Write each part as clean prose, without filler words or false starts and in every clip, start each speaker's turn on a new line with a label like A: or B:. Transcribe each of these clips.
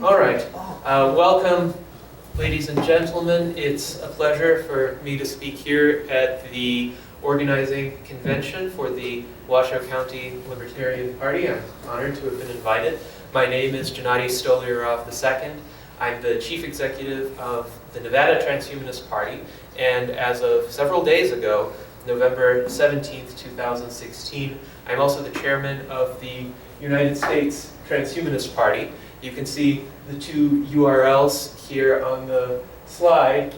A: All right. Welcome, ladies and gentlemen. It's a pleasure for me to speak here at the organizing convention for the Washoe County Libertarian Party. I'm honored to have been invited. My name is Gennady Stolyarov II. I'm the chief executive of the Nevada Transhumanist Party, and as of several days ago, November 17th, 2016, I'm also the chairman of the United States Transhumanist Party. You can see the two URLs here on the slide.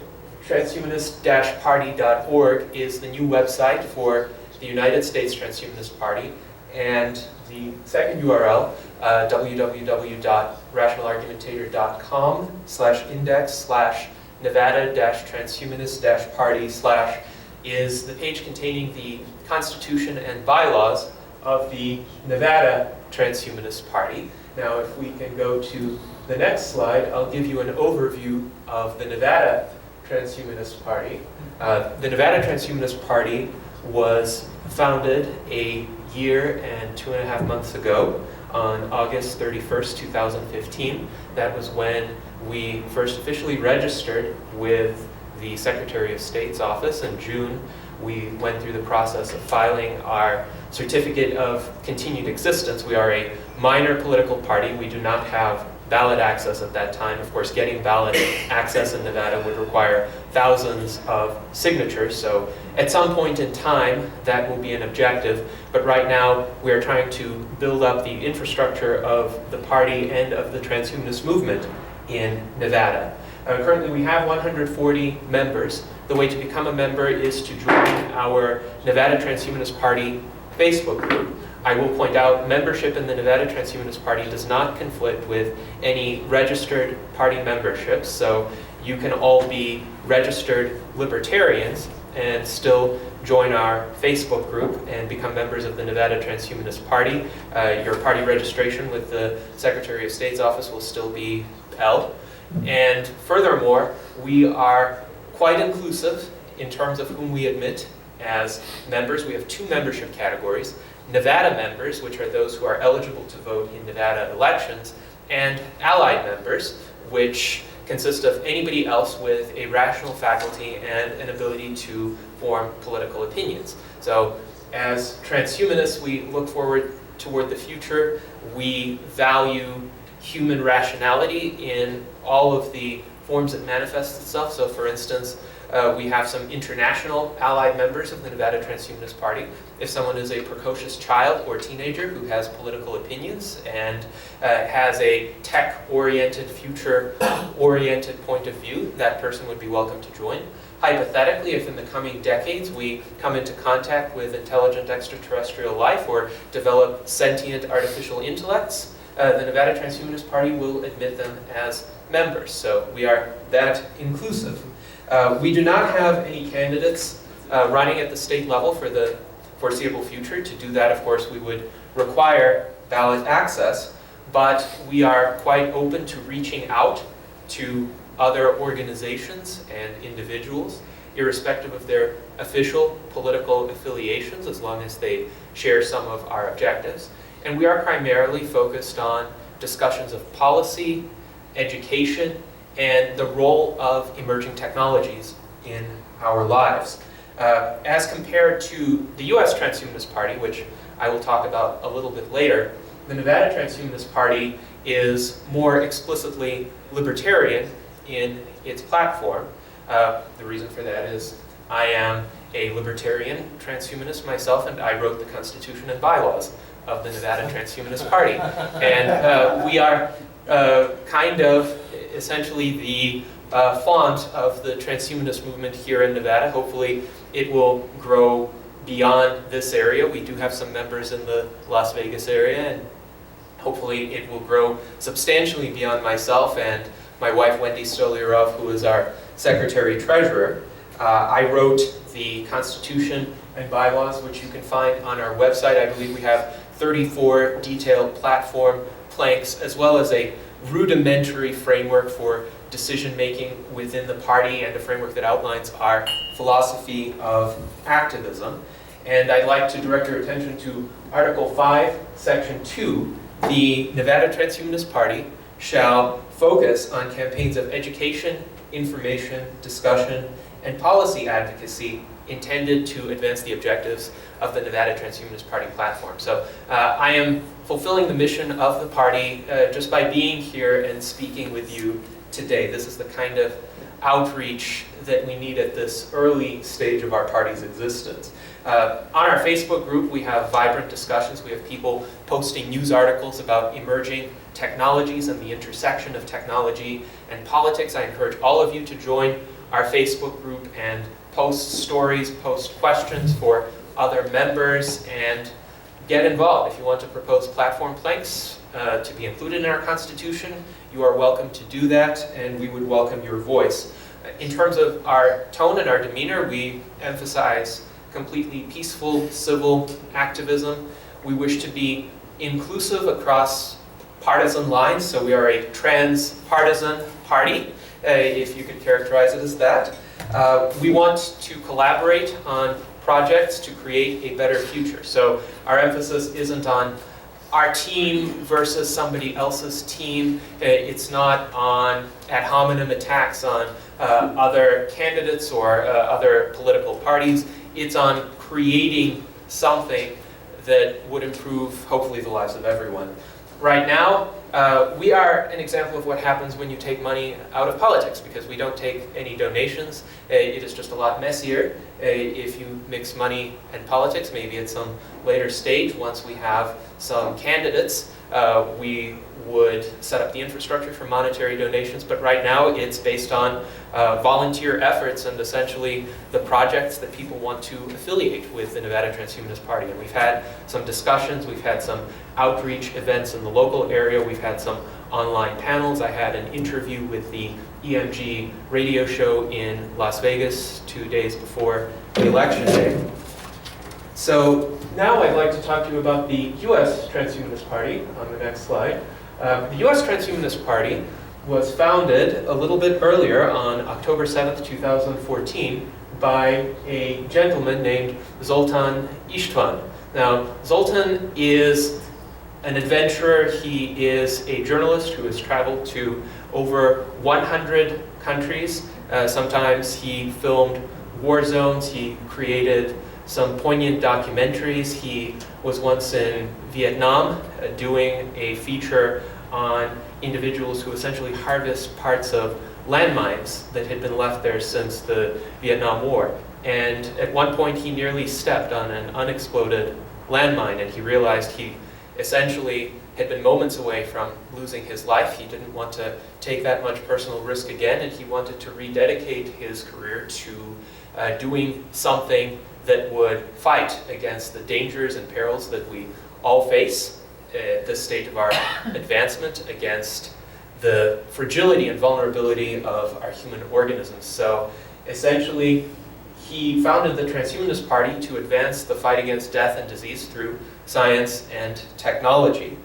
A: Transhumanist-party.org is the new website for the United States Transhumanist Party, and the second URL, www.rationalargumentator.com/index/Nevada-Transhumanist-Party/ is the page containing the Constitution and bylaws of the Nevada Transhumanist Party. Now, if we can go to the next slide, I'll give you an overview of the Nevada Transhumanist Party. The Nevada Transhumanist Party was founded a year and 2.5 months ago on August 31st, 2015. That was when we first officially registered with the Secretary of State's office. In June, we went through the process of filing our certificate of continued existence. We are a minor political party. We do not have ballot access at that time. Of course, getting ballot access in Nevada would require thousands of signatures, so at some point in time, that will be an objective. But right now, we are trying to build up the infrastructure of the party and of the transhumanist movement in Nevada. Currently, we have 140 members. The way to become a member is to join our Nevada Transhumanist Party Facebook group. I will point out, membership in the Nevada Transhumanist Party does not conflict with any registered party memberships, so you can all be registered libertarians and still join our Facebook group and become members of the Nevada Transhumanist Party. Your party registration with the Secretary of State's office will still be held. And furthermore, we are quite inclusive in terms of whom we admit as members. We have two membership categories: Nevada members, which are those who are eligible to vote in Nevada elections, and allied members, which consist of anybody else with a rational faculty and an ability to form political opinions. So as transhumanists, we look forward toward the future. We value human rationality in all of the forms it manifests itself. So for instance, we have some international allied members of the Nevada Transhumanist Party. If someone is a precocious child or teenager who has political opinions and has a tech-oriented, future-oriented point of view, that person would be welcome to join. Hypothetically, if in the coming decades we come into contact with intelligent extraterrestrial life or develop sentient artificial intellects, the Nevada Transhumanist Party will admit them as members. So we are that inclusive. We do not have any candidates running at the state level for the foreseeable future. To do that, of course, we would require ballot access, but we are quite open to reaching out to other organizations and individuals, irrespective of their official political affiliations, as long as they share some of our objectives. And we are primarily focused on discussions of policy, education, and the role of emerging technologies in our lives. As compared to the US Transhumanist Party, which I will talk about a little bit later, the Nevada Transhumanist Party is more explicitly libertarian in its platform. The reason for that is I am a libertarian transhumanist myself, and I wrote the Constitution and bylaws of the Nevada Transhumanist Party. And we are kind of essentially the font of the transhumanist movement here in Nevada. Hopefully it will grow beyond this area. We do have some members in the Las Vegas area, and hopefully it will grow substantially beyond myself and my wife Gennady Stolyarov, who is our secretary-treasurer. I wrote the Constitution and bylaws, which you can find on our website. I believe we have 34 detailed platform planks, as well as a rudimentary framework for decision-making within the party and a framework that outlines our philosophy of activism. And I'd like to direct your attention to Article 5, Section 2. The Nevada Transhumanist Party shall focus on campaigns of education, information, discussion, and policy advocacy intended to advance the objectives of the Nevada Transhumanist Party platform. So I am fulfilling the mission of the party just by being here and speaking with you today. This is the kind of outreach that we need at this early stage of our party's existence. On our Facebook group, we have vibrant discussions. We have people posting news articles about emerging technologies and the intersection of technology and politics. I encourage all of you to join our Facebook group and post stories, post questions for other members, and get involved. If you want to propose platform planks to be included in our Constitution, you are welcome to do that, and we would welcome your voice. In terms of our tone and our demeanor, we emphasize completely peaceful civil activism. We wish to be inclusive across partisan lines, so we are a trans-partisan party, if you could characterize it as that. We want to collaborate on projects to create a better future. So our emphasis isn't on our team versus somebody else's team. It's not on ad hominem attacks on other candidates or other political parties. It's on creating something that would improve, hopefully, the lives of everyone. Right now, we are an example of what happens when you take money out of politics, because we don't take any donations. It is just a lot messier if you mix money and politics. Maybe at some later stage, once we have some candidates, we would set up the infrastructure for monetary donations, but right now it's based on volunteer efforts and essentially the projects that people want to affiliate with the Nevada Transhumanist Party. And we've had some discussions, we've had some outreach events in the local area, we've had some online panels. I had an interview with the EMG radio show in Las Vegas 2 days before the election day. So now I'd like to talk to you about the U.S. Transhumanist Party on the next slide. The U.S. Transhumanist Party was founded a little bit earlier on October 7th, 2014 by a gentleman named Zoltan István. Now, Zoltan is an adventurer. He is a journalist who has traveled to over 100 countries. Sometimes he filmed war zones. He created some poignant documentaries. He was once in Vietnam doing a feature on individuals who essentially harvest parts of landmines that had been left there since the Vietnam War. And at one point he nearly stepped on an unexploded landmine, and he realized he essentially had been moments away from losing his life. He didn't want to take that much personal risk again, and he wanted to rededicate his career to doing something that would fight against the dangers and perils that we all face at this stage of our advancement, against the fragility and vulnerability of our human organisms. So essentially, he founded the Transhumanist Party to advance the fight against death and disease through science and technology.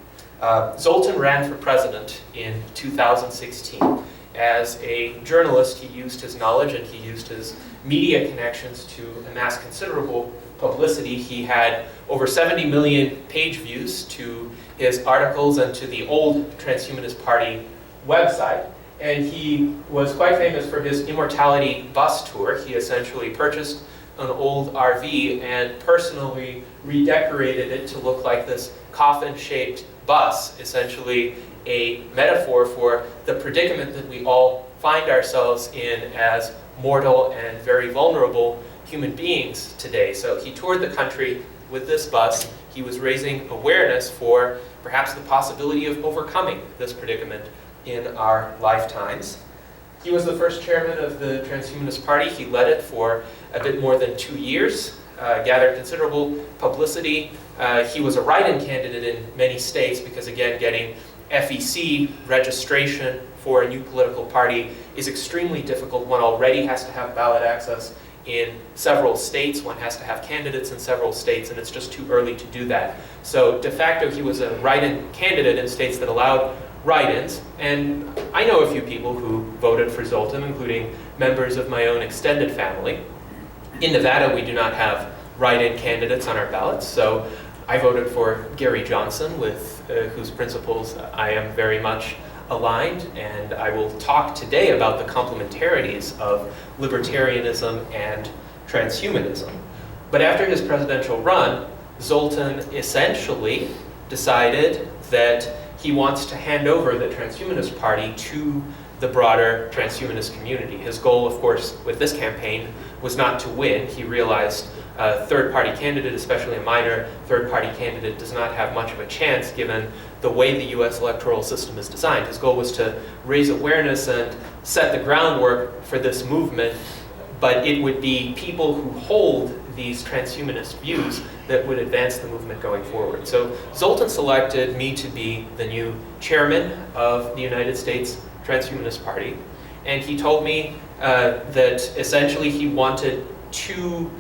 A: Zoltan ran for president in 2016. As a journalist, he used his knowledge and he used his media connections to amass considerable publicity. He had over 70 million page views to his articles and to the old Transhumanist Party website. And he was quite famous for his immortality bus tour. He essentially purchased an old RV and personally redecorated it to look like this coffin-shaped bus, essentially a metaphor for the predicament that we all find ourselves in as mortal and very vulnerable human beings today. So he toured the country with this bus. He was raising awareness for perhaps the possibility of overcoming this predicament in our lifetimes. He was the first chairman of the Transhumanist Party. He led it for a bit more than 2 years, gathered considerable publicity. He was a write-in candidate in many states because, again, getting FEC registration for a new political party is extremely difficult. One already has to have ballot access in several states. One has to have candidates in several states, and it's just too early to do that. So de facto, he was a write-in candidate in states that allowed write-ins, and I know a few people who voted for Zoltan, including members of my own extended family. In Nevada, we do not have write-in candidates on our ballots, so I voted for Gary Johnson, with whose principles I am very much aligned, and I will talk today about the complementarities of libertarianism and transhumanism. But after his presidential run, Zoltan essentially decided that he wants to hand over the Transhumanist Party to the broader transhumanist community. His goal, of course, with this campaign was not to win. He realized a third-party candidate, especially a minor third-party candidate, does not have much of a chance given the way the US electoral system is designed. His goal was to raise awareness and set the groundwork for this movement, but it would be people who hold these transhumanist views that would advance the movement going forward. So Zoltan selected me to be the new chairman of the United States Transhumanist Party, and he told me that essentially he wanted two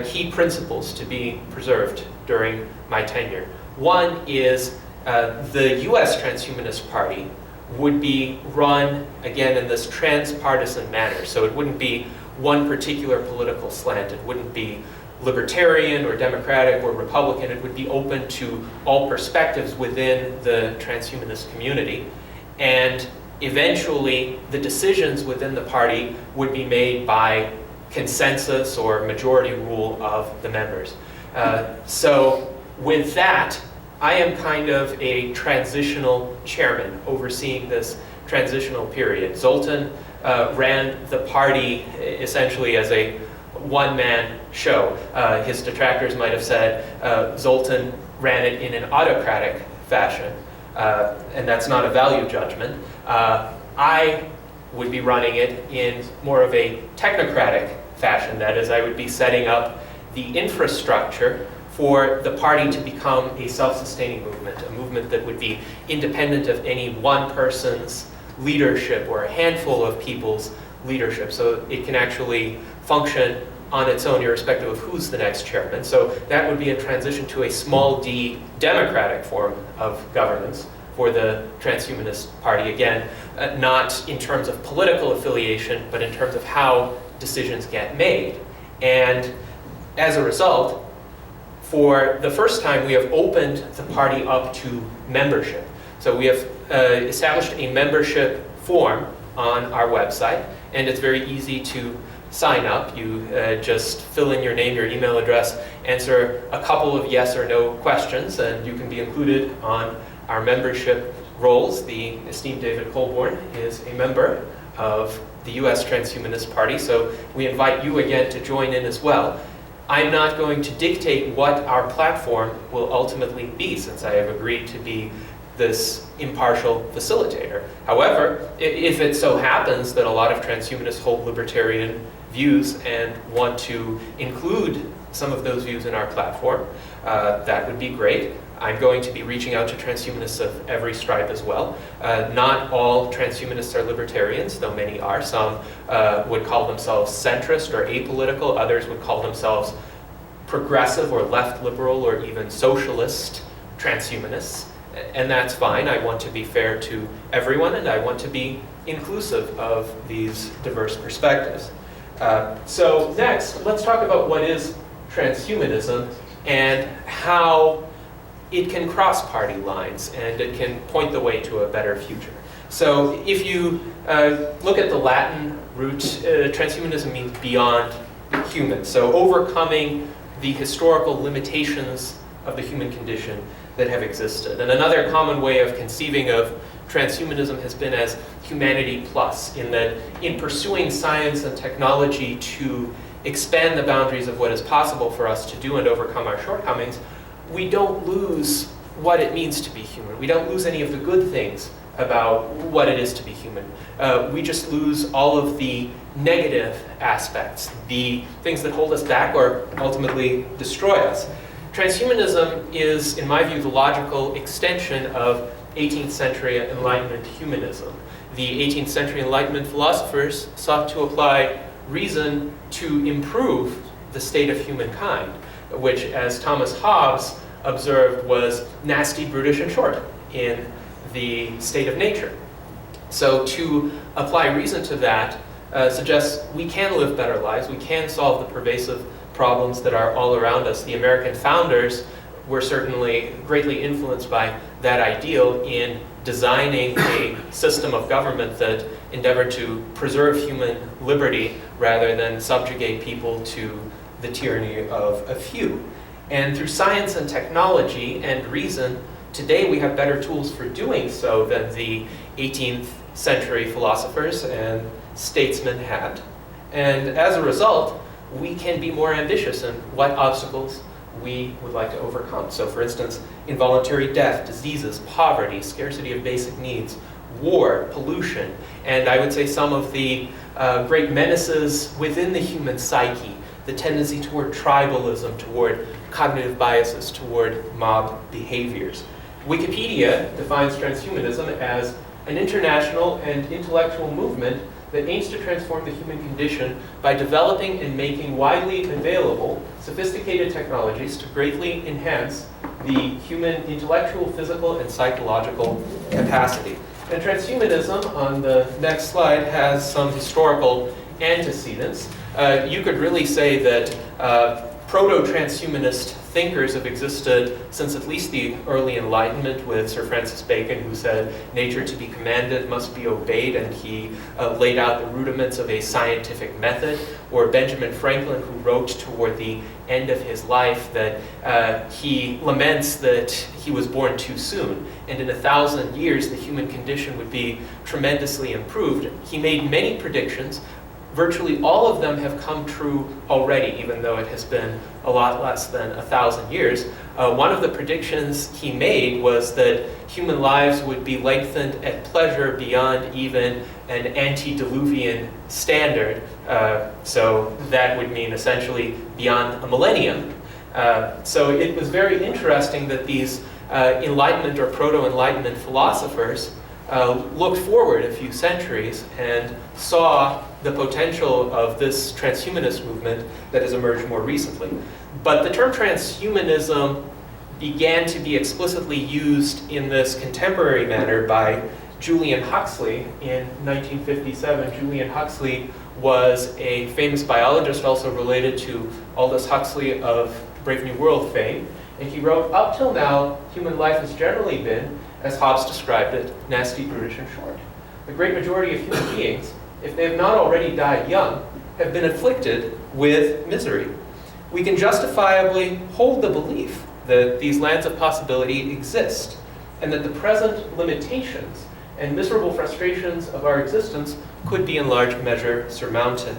A: key principles to be preserved during my tenure. One is the US Transhumanist Party would be run, again, in this transpartisan manner. So it wouldn't be one particular political slant. It wouldn't be libertarian or democratic or Republican. It would be open to all perspectives within the transhumanist community. And eventually, the decisions within the party would be made by consensus or majority rule of the members. So with that, I am kind of a transitional chairman overseeing this transitional period. Zoltan ran the party essentially as a one-man show. His detractors might have said Zoltan ran it in an autocratic fashion, and that's not a value judgment. I would be running it in more of a technocratic fashion. That is, I would be setting up the infrastructure for the party to become a self-sustaining movement, a movement that would be independent of any one person's leadership or a handful of people's leadership. So it can actually function on its own, irrespective of who's the next chairman. So that would be a transition to a small d democratic form of governance for the Transhumanist Party. Again, not in terms of political affiliation, but in terms of how decisions get made. And as a result, for the first time, we have opened the party up to membership. So we have established a membership form on our website, and it's very easy to sign up. You just fill in your name, your email address, answer a couple of yes or no questions, and you can be included on our membership rolls. The esteemed David Colborn is a member of the US Transhumanist Party, so we invite you again to join in as well. I'm not going to dictate what our platform will ultimately be, since I have agreed to be this impartial facilitator. However, if it so happens that a lot of transhumanists hold libertarian views and want to include some of those views in our platform, that would be great. I'm going to be reaching out to transhumanists of every stripe as well. Not all transhumanists are libertarians, though many are. Some would call themselves centrist or apolitical. Others would call themselves progressive or left liberal or even socialist transhumanists. And that's fine. I want to be fair to everyone, and I want to be inclusive of these diverse perspectives. So next, let's talk about what is transhumanism and how it can cross party lines and it can point the way to a better future. So if you look at the Latin root, transhumanism means beyond human. So overcoming the historical limitations of the human condition that have existed. And another common way of conceiving of transhumanism has been as humanity plus, in that in pursuing science and technology to expand the boundaries of what is possible for us to do and overcome our shortcomings, we don't lose what it means to be human. We don't lose any of the good things about what it is to be human. We just lose all of the negative aspects, the things that hold us back or ultimately destroy us. Transhumanism is, in my view, the logical extension of 18th century Enlightenment humanism. The 18th century Enlightenment philosophers sought to apply reason to improve the state of humankind, which, as Thomas Hobbes observed, was nasty, brutish, and short in the state of nature. So to apply reason to that suggests we can live better lives, we can solve the pervasive problems that are all around us. The American founders were certainly greatly influenced by that ideal in designing a system of government that endeavored to preserve human liberty rather than subjugate people to the tyranny of a few. And through science and technology and reason, today we have better tools for doing so than the 18th century philosophers and statesmen had. And as a result, we can be more ambitious in what obstacles we would like to overcome. So for instance, involuntary death, diseases, poverty, scarcity of basic needs, war, pollution, and I would say some of the great menaces within the human psyche, the tendency toward tribalism, toward cognitive biases, toward mob behaviors. Wikipedia defines transhumanism as an international and intellectual movement that aims to transform the human condition by developing and making widely available sophisticated technologies to greatly enhance the human intellectual, physical, and psychological capacity. And transhumanism, on the next slide, has some historical antecedents. You could really say that proto-transhumanist thinkers have existed since at least the early Enlightenment, with Sir Francis Bacon, who said nature to be commanded must be obeyed, and he laid out the rudiments of a scientific method, or Benjamin Franklin, who wrote toward the end of his life that he laments that he was born too soon, and in 1,000 years the human condition would be tremendously improved. He made many predictions. Virtually all of them have come true already, even though it has been a lot less than 1,000 years. One of the predictions he made was that human lives would be lengthened at pleasure beyond even an antediluvian standard. So that would mean essentially beyond a millennium. So it was very interesting that these Enlightenment or proto-Enlightenment philosophers looked forward a few centuries and saw the potential of this transhumanist movement that has emerged more recently. But the term transhumanism began to be explicitly used in this contemporary manner by Julian Huxley in 1957. Julian Huxley was a famous biologist, also related to Aldous Huxley of Brave New World fame, and he wrote, "Up till now, human life has generally been, as Hobbes described it, nasty, brutish, and short. The great majority of human beings, if they have not already died young, have been afflicted with misery. We can justifiably hold the belief that these lands of possibility exist, and that the present limitations and miserable frustrations of our existence could be in large measure surmounted.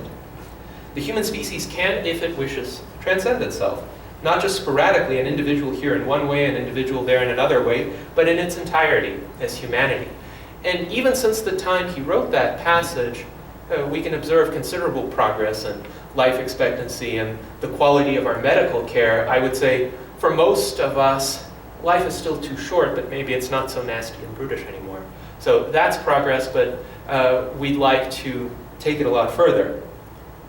A: The human species can, if it wishes, transcend itself, not just sporadically, an individual here in one way, an individual there in another way, but in its entirety as humanity." And even since the time he wrote that passage, we can observe considerable progress in life expectancy and the quality of our medical care. I would say for most of us, life is still too short, but maybe it's not so nasty and brutish anymore. So that's progress, but we'd like to take it a lot further.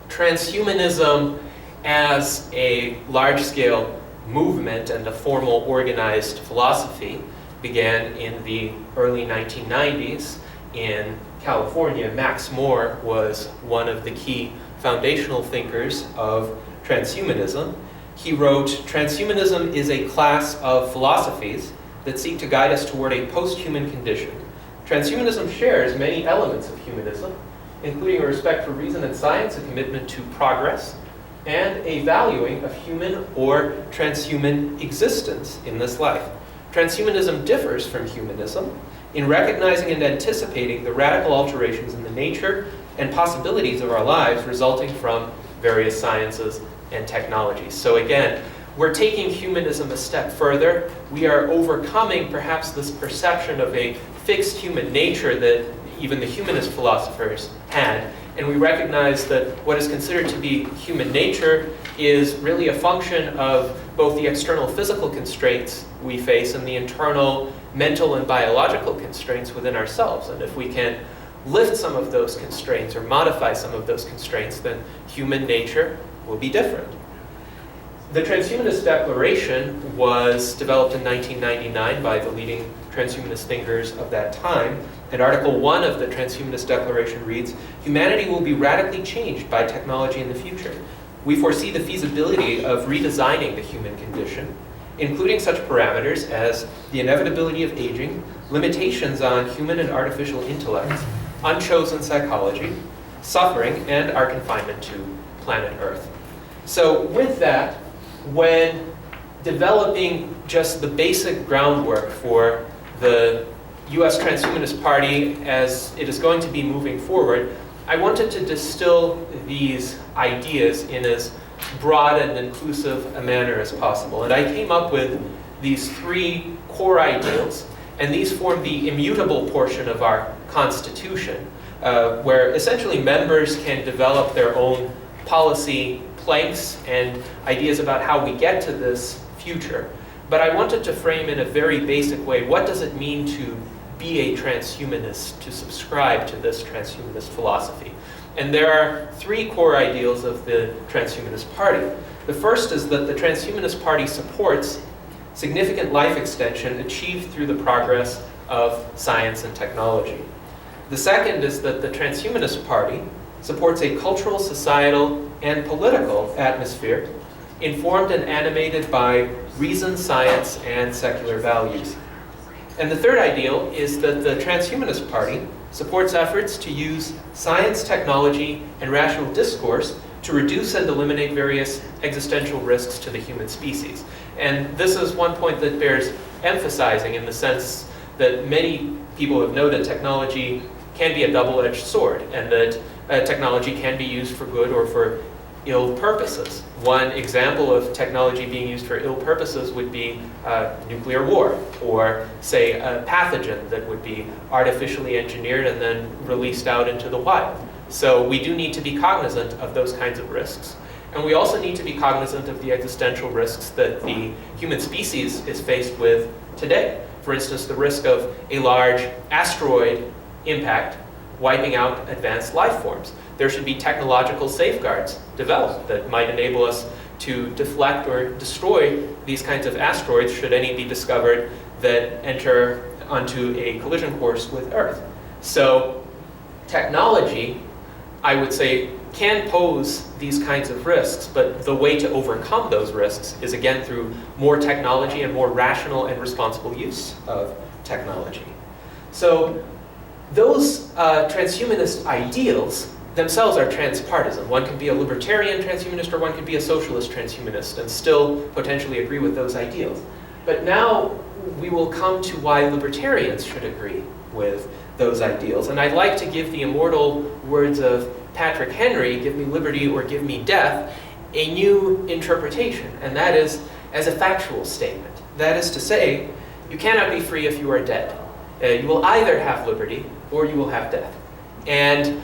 A: Transhumanism as a large-scale movement and a formal organized philosophy began in the early 1990s in California. Max More was one of the key foundational thinkers of transhumanism. He wrote, "Transhumanism is a class of philosophies that seek to guide us toward a post-human condition. Transhumanism shares many elements of humanism, including a respect for reason and science, a commitment to progress, and a valuing of human or transhuman existence in this life. Transhumanism differs from humanism in recognizing and anticipating the radical alterations in the nature and possibilities of our lives resulting from various sciences and technologies." So again, we're taking humanism a step further. We are overcoming perhaps this perception of a fixed human nature that even the humanist philosophers had, and we recognize that what is considered to be human nature is really a function of both the external physical constraints we face and the internal mental and biological constraints within ourselves. And if we can lift some of those constraints or modify some of those constraints, then human nature will be different. The Transhumanist Declaration was developed in 1999 by the leading transhumanist thinkers of that time, and Article 1 of the Transhumanist Declaration reads, "Humanity will be radically changed by technology in the future. We foresee the feasibility of redesigning the human condition, including such parameters as the inevitability of aging, limitations on human and artificial intellects, unchosen psychology, suffering, and our confinement to planet Earth. So with that, when developing just the basic groundwork for the US Transhumanist Party as it is going to be moving forward, I wanted to distill these ideas in as broad and inclusive a manner as possible. And I came up with these three core ideals, and these form the immutable portion of our Constitution, where essentially members can develop their own policy planks and ideas about how we get to this future. But I wanted to frame in a very basic way, what does it mean to be a transhumanist, to subscribe to this transhumanist philosophy? And there are three core ideals of the Transhumanist Party. The first is that the Transhumanist Party supports significant life extension achieved through the progress of science and technology. The second is that the Transhumanist Party supports a cultural, societal, and political atmosphere informed and animated by reason, science, and secular values. And the third ideal is that the Transhumanist Party supports efforts to use science, technology, and rational discourse to reduce and eliminate various existential risks to the human species. And this is one point that bears emphasizing in the sense that many people have noted technology can be a double-edged sword, and that technology can be used for good or for ill purposes. One example of technology being used for ill purposes would be nuclear war, or say a pathogen that would be artificially engineered and then released out into the wild. So we do need to be cognizant of those kinds of risks. And we also need to be cognizant of the existential risks that the human species is faced with today. For instance, the risk of a large asteroid impact wiping out advanced life forms. There should be technological safeguards developed that might enable us to deflect or destroy these kinds of asteroids should any be discovered that enter onto a collision course with Earth. So technology, I would say, can pose these kinds of risks, but the way to overcome those risks is again through more technology and more rational and responsible use of technology. So those transhumanist ideals themselves are transpartisan. One can be a libertarian transhumanist or one can be a socialist transhumanist and still potentially agree with those ideals. But now we will come to why libertarians should agree with those ideals. And I'd like to give the immortal words of Patrick Henry, "Give me liberty or give me death," a new interpretation, and that is as a factual statement. That is to say, you cannot be free if you are dead. You will either have liberty or you will have death. And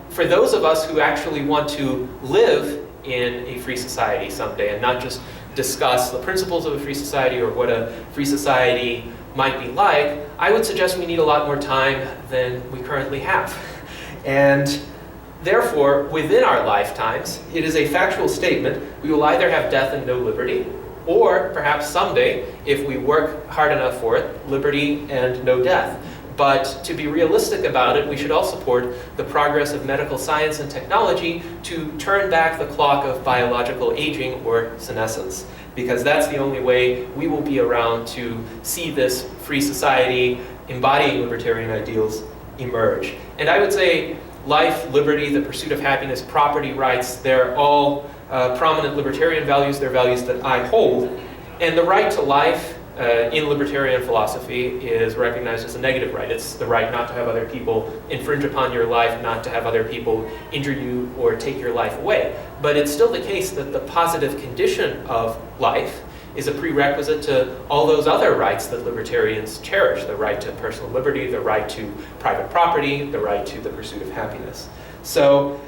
A: for those of us who actually want to live in a free society someday and not just discuss the principles of a free society or what a free society might be like, I would suggest we need a lot more time than we currently have. And therefore, within our lifetimes, it is a factual statement. We will either have death and no liberty, or perhaps someday, if we work hard enough for it, liberty and no death. But to be realistic about it, we should all support the progress of medical science and technology to turn back the clock of biological aging or senescence, because that's the only way we will be around to see this free society embodying libertarian ideals emerge. And I would say life, liberty, the pursuit of happiness, property rights, they're all prominent libertarian values. They're values that I hold. And the right to life in libertarian philosophy is recognized as a negative right. It's the right not to have other people infringe upon your life, not to have other people injure you or take your life away. But it's still the case that the positive condition of life is a prerequisite to all those other rights that libertarians cherish: the right to personal liberty, the right to private property, the right to the pursuit of happiness. So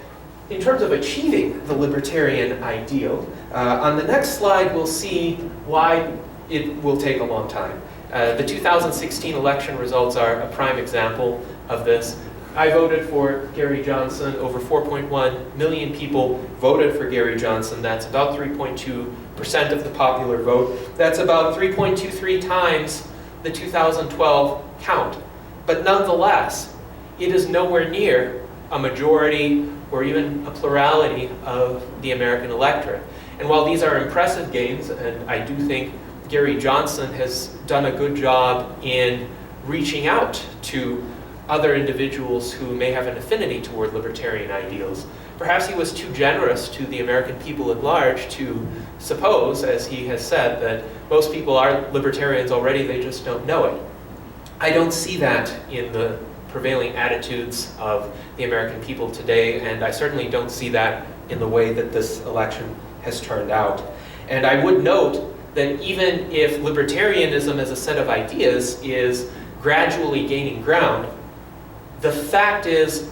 A: in terms of achieving the libertarian ideal, on the next slide we'll see why it will take a long time. The 2016 election results are a prime example of this. I voted for Gary Johnson. Over 4.1 million people voted for Gary Johnson. That's about 3.2% of the popular vote. That's about 3.23 times the 2012 count. But nonetheless, it is nowhere near a majority or even a plurality of the American electorate. And while these are impressive gains, and I do think Gary Johnson has done a good job in reaching out to other individuals who may have an affinity toward libertarian ideals. Perhaps he was too generous to the American people at large to suppose, as he has said, that most people are libertarians already, they just don't know it. I don't see that in the prevailing attitudes of the American people today, and I certainly don't see that in the way that this election has turned out. And I would note that even if libertarianism as a set of ideas is gradually gaining ground, the fact is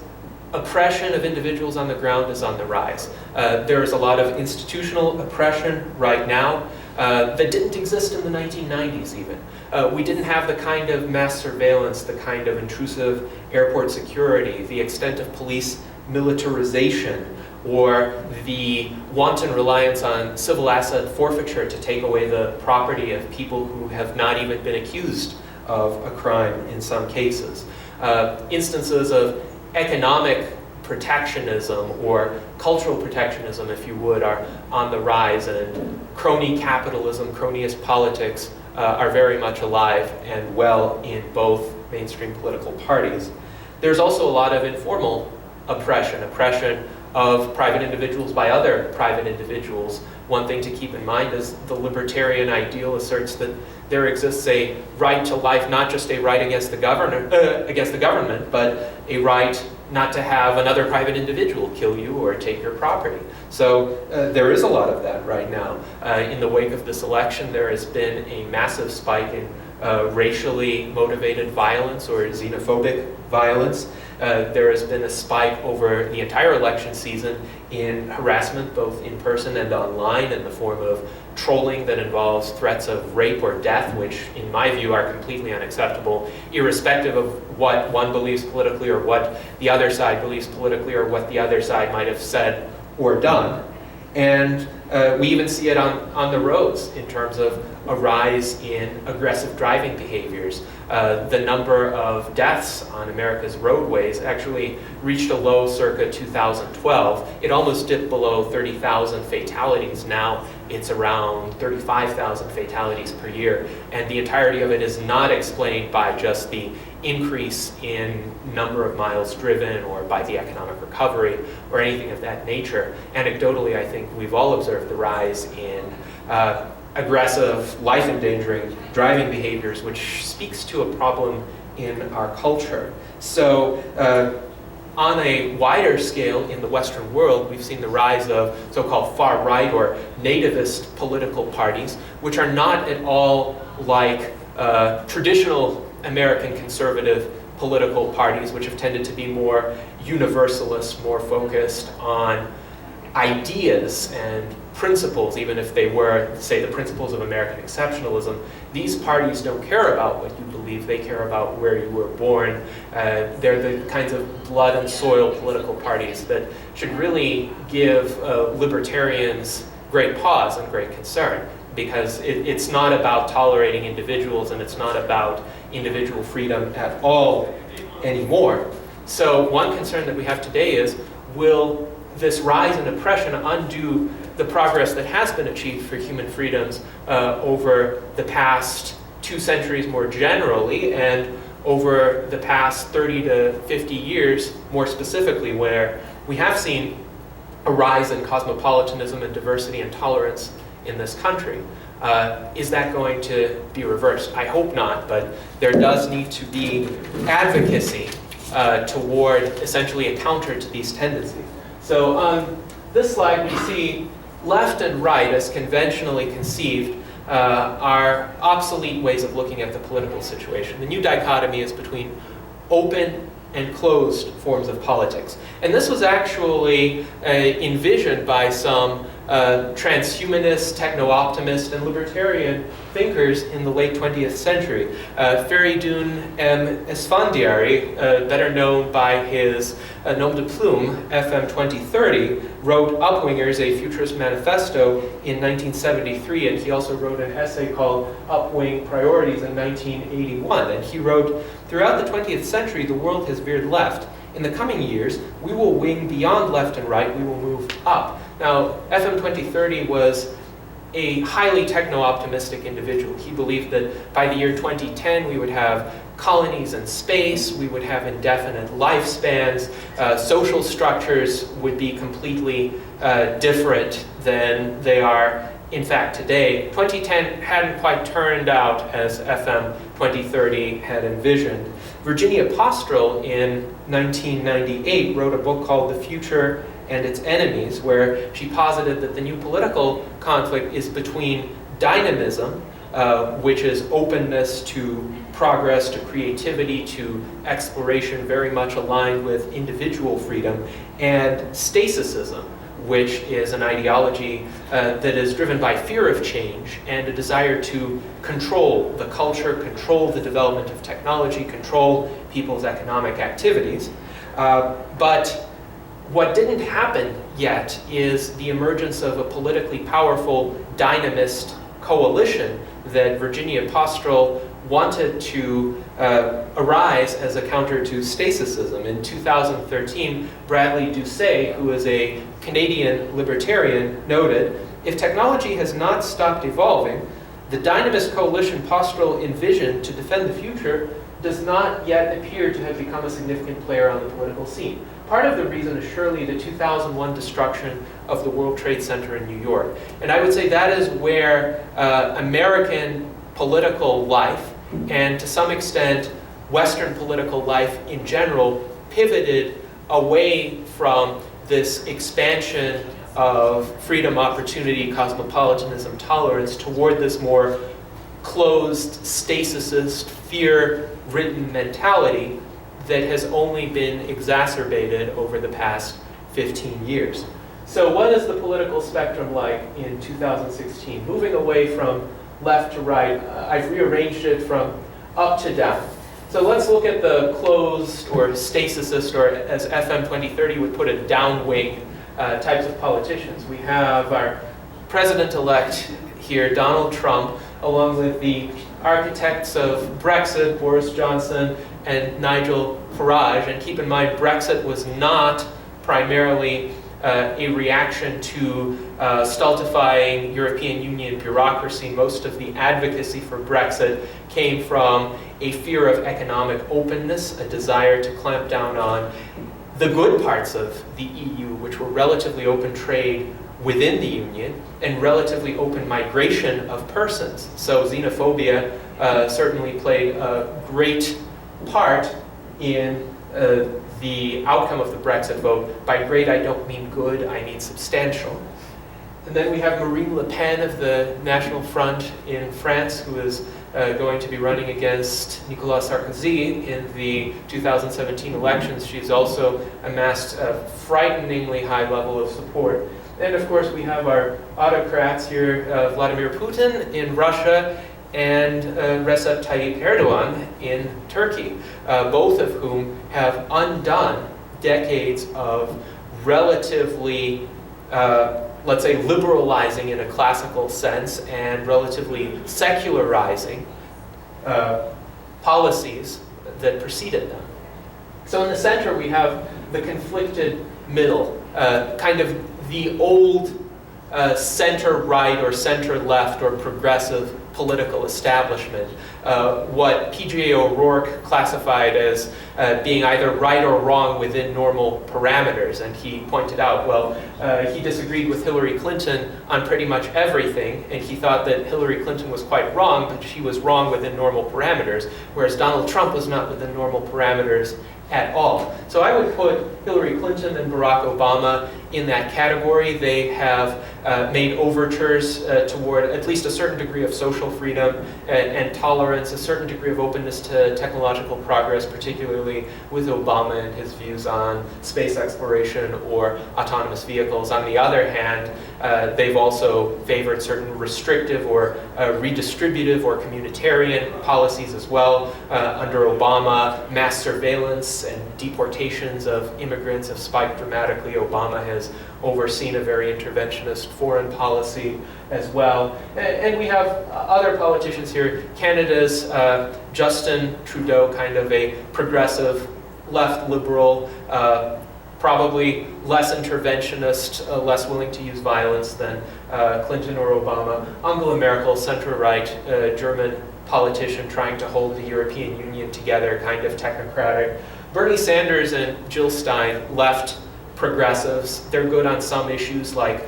A: oppression of individuals on the ground is on the rise. There is a lot of institutional oppression right now that didn't exist in the 1990s even. We didn't have the kind of mass surveillance, the kind of intrusive airport security, the extent of police militarization, or the wanton reliance on civil asset forfeiture to take away the property of people who have not even been accused of a crime in some cases. Instances of economic protectionism or cultural protectionism, if you would, are on the rise, and crony capitalism, cronyist politics are very much alive and well in both mainstream political parties. There's also a lot of informal oppression of private individuals by other private individuals. One thing to keep in mind is the libertarian ideal asserts that there exists a right to life, not just a right against the government, but a right not to have another private individual kill you or take your property. So there is a lot of that right now. In the wake of this election, there has been a massive spike in racially motivated violence or xenophobic violence. There has been a spike over the entire election season in harassment, both in person and online, in the form of trolling that involves threats of rape or death, which in my view are completely unacceptable, irrespective of what one believes politically or what the other side believes politically or what the other side might have said or done. And we even see it on the roads in terms of a rise in aggressive driving behaviors. The number of deaths on America's roadways actually reached a low circa 2012. It almost dipped below 30,000 fatalities. Now it's around 35,000 fatalities per year. And the entirety of it is not explained by just the increase in number of miles driven or by the economic recovery or anything of that nature. Anecdotally, I think we've all observed the rise in aggressive, life-endangering driving behaviors, which speaks to a problem in our culture. So on a wider scale in the Western world, we've seen the rise of so-called far-right or nativist political parties, which are not at all like traditional American conservative political parties, which have tended to be more universalist, more focused on ideas and principles, even if they were, say, the principles of American exceptionalism. These parties don't care about what you believe, they care about where you were born. They're the kinds of blood and soil political parties that should really give libertarians great pause and great concern, because it's not about tolerating individuals and it's not about individual freedom at all anymore. So one concern that we have today is, will this rise in oppression undo the progress that has been achieved for human freedoms over the past 2 centuries more generally, and over the past 30 to 50 years more specifically, where we have seen a rise in cosmopolitanism and diversity and tolerance in this country? Is that going to be reversed? I hope not, but there does need to be advocacy toward essentially a counter to these tendencies. So on this slide, we see left and right, as conventionally conceived, are obsolete ways of looking at the political situation. The new dichotomy is between open and closed forms of politics. And this was actually envisioned by some transhumanist, techno-optimist, and libertarian thinkers in the late 20th century. Feridun M. Esfandiari, better known by his nom de plume, FM 2030, wrote Upwingers, a Futurist Manifesto in 1973, and he also wrote an essay called Upwing Priorities in 1981. And he wrote, "Throughout the 20th century, the world has veered left. In the coming years, we will wing beyond left and right, we will move up." Now, FM 2030 was a highly techno-optimistic individual. He believed that by the year 2010, we would have colonies in space, we would have indefinite lifespans, social structures would be completely different than they are in fact today. 2010 hadn't quite turned out as FM 2030 had envisioned. Virginia Postrel in 1998 wrote a book called The Future and Its Enemies, where she posited that the new political conflict is between dynamism, which is openness to progress, to creativity, to exploration, very much aligned with individual freedom, and stasicism, which is an ideology that is driven by fear of change and a desire to control the culture, control the development of technology, control people's economic activities. But what didn't happen yet is the emergence of a politically powerful dynamist coalition that Virginia Postrel wanted to arise as a counter to stasicism. In 2013, Bradley Doucet, who is a Canadian libertarian, noted, "If technology has not stopped evolving, the dynamist coalition Postrel envisioned to defend the future does not yet appear to have become a significant player on the political scene." Part of the reason is surely the 2001 destruction of the World Trade Center in New York. And I would say that is where American political life, and to some extent Western political life in general, pivoted away from this expansion of freedom, opportunity, cosmopolitanism, tolerance, toward this more closed, stasicist, fear-ridden mentality that has only been exacerbated over the past 15 years. So what is the political spectrum like in 2016? Moving away from left to right, I've rearranged it from up to down. So let's look at the closed or stasicist, or as FM 2030 would put it, downwing types of politicians. We have our president-elect here, Donald Trump, along with the architects of Brexit, Boris Johnson and Nigel Farage. And keep in mind, Brexit was not primarily a reaction to stultifying European Union bureaucracy. Most of the advocacy for Brexit came from a fear of economic openness, a desire to clamp down on the good parts of the EU, which were relatively open trade within the Union and relatively open migration of persons. So xenophobia certainly played a great part in the outcome of the Brexit vote. By great, I don't mean good, I mean substantial. And then we have Marine Le Pen of the National Front in France, who is going to be running against Nicolas Sarkozy in the 2017 elections. She's also amassed a frighteningly high level of support. And of course, we have our autocrats here, Vladimir Putin in Russia and Recep Tayyip Erdogan in Turkey, both of whom have undone decades of relatively, let's say, liberalizing in a classical sense and relatively secularizing policies that preceded them. So in the center, we have the conflicted middle, kind of the old center-right or center-left or progressive political establishment, what P.J. O'Rourke classified as being either right or wrong within normal parameters. And he pointed out, well, he disagreed with Hillary Clinton on pretty much everything, and he thought that Hillary Clinton was quite wrong, but she was wrong within normal parameters, whereas Donald Trump was not within normal parameters at all. So I would put Hillary Clinton and Barack Obama in that category. They have made overtures toward at least a certain degree of social freedom and tolerance, a certain degree of openness to technological progress, particularly with Obama and his views on space exploration or autonomous vehicles. On the other hand, they've also favored certain restrictive or redistributive or communitarian policies as well. Under Obama, mass surveillance and deportations of immigrants have spiked dramatically. Obama has overseen a very interventionist foreign policy as well. And we have other politicians here. Canada's Justin Trudeau, kind of a progressive, left liberal, probably less interventionist, less willing to use violence than Clinton or Obama. Angela Merkel, center-right, German politician trying to hold the European Union together, kind of technocratic. Bernie Sanders and Jill Stein, left progressives. They're good on some issues like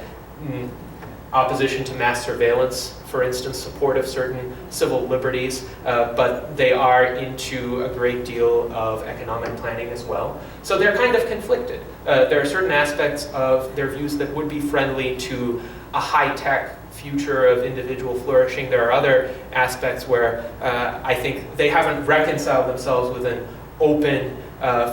A: opposition to mass surveillance, for instance, support of certain civil liberties, but they are into a great deal of economic planning as well. So they're kind of conflicted. There are certain aspects of their views that would be friendly to a high-tech future of individual flourishing. There are other aspects where I think they haven't reconciled themselves with an open,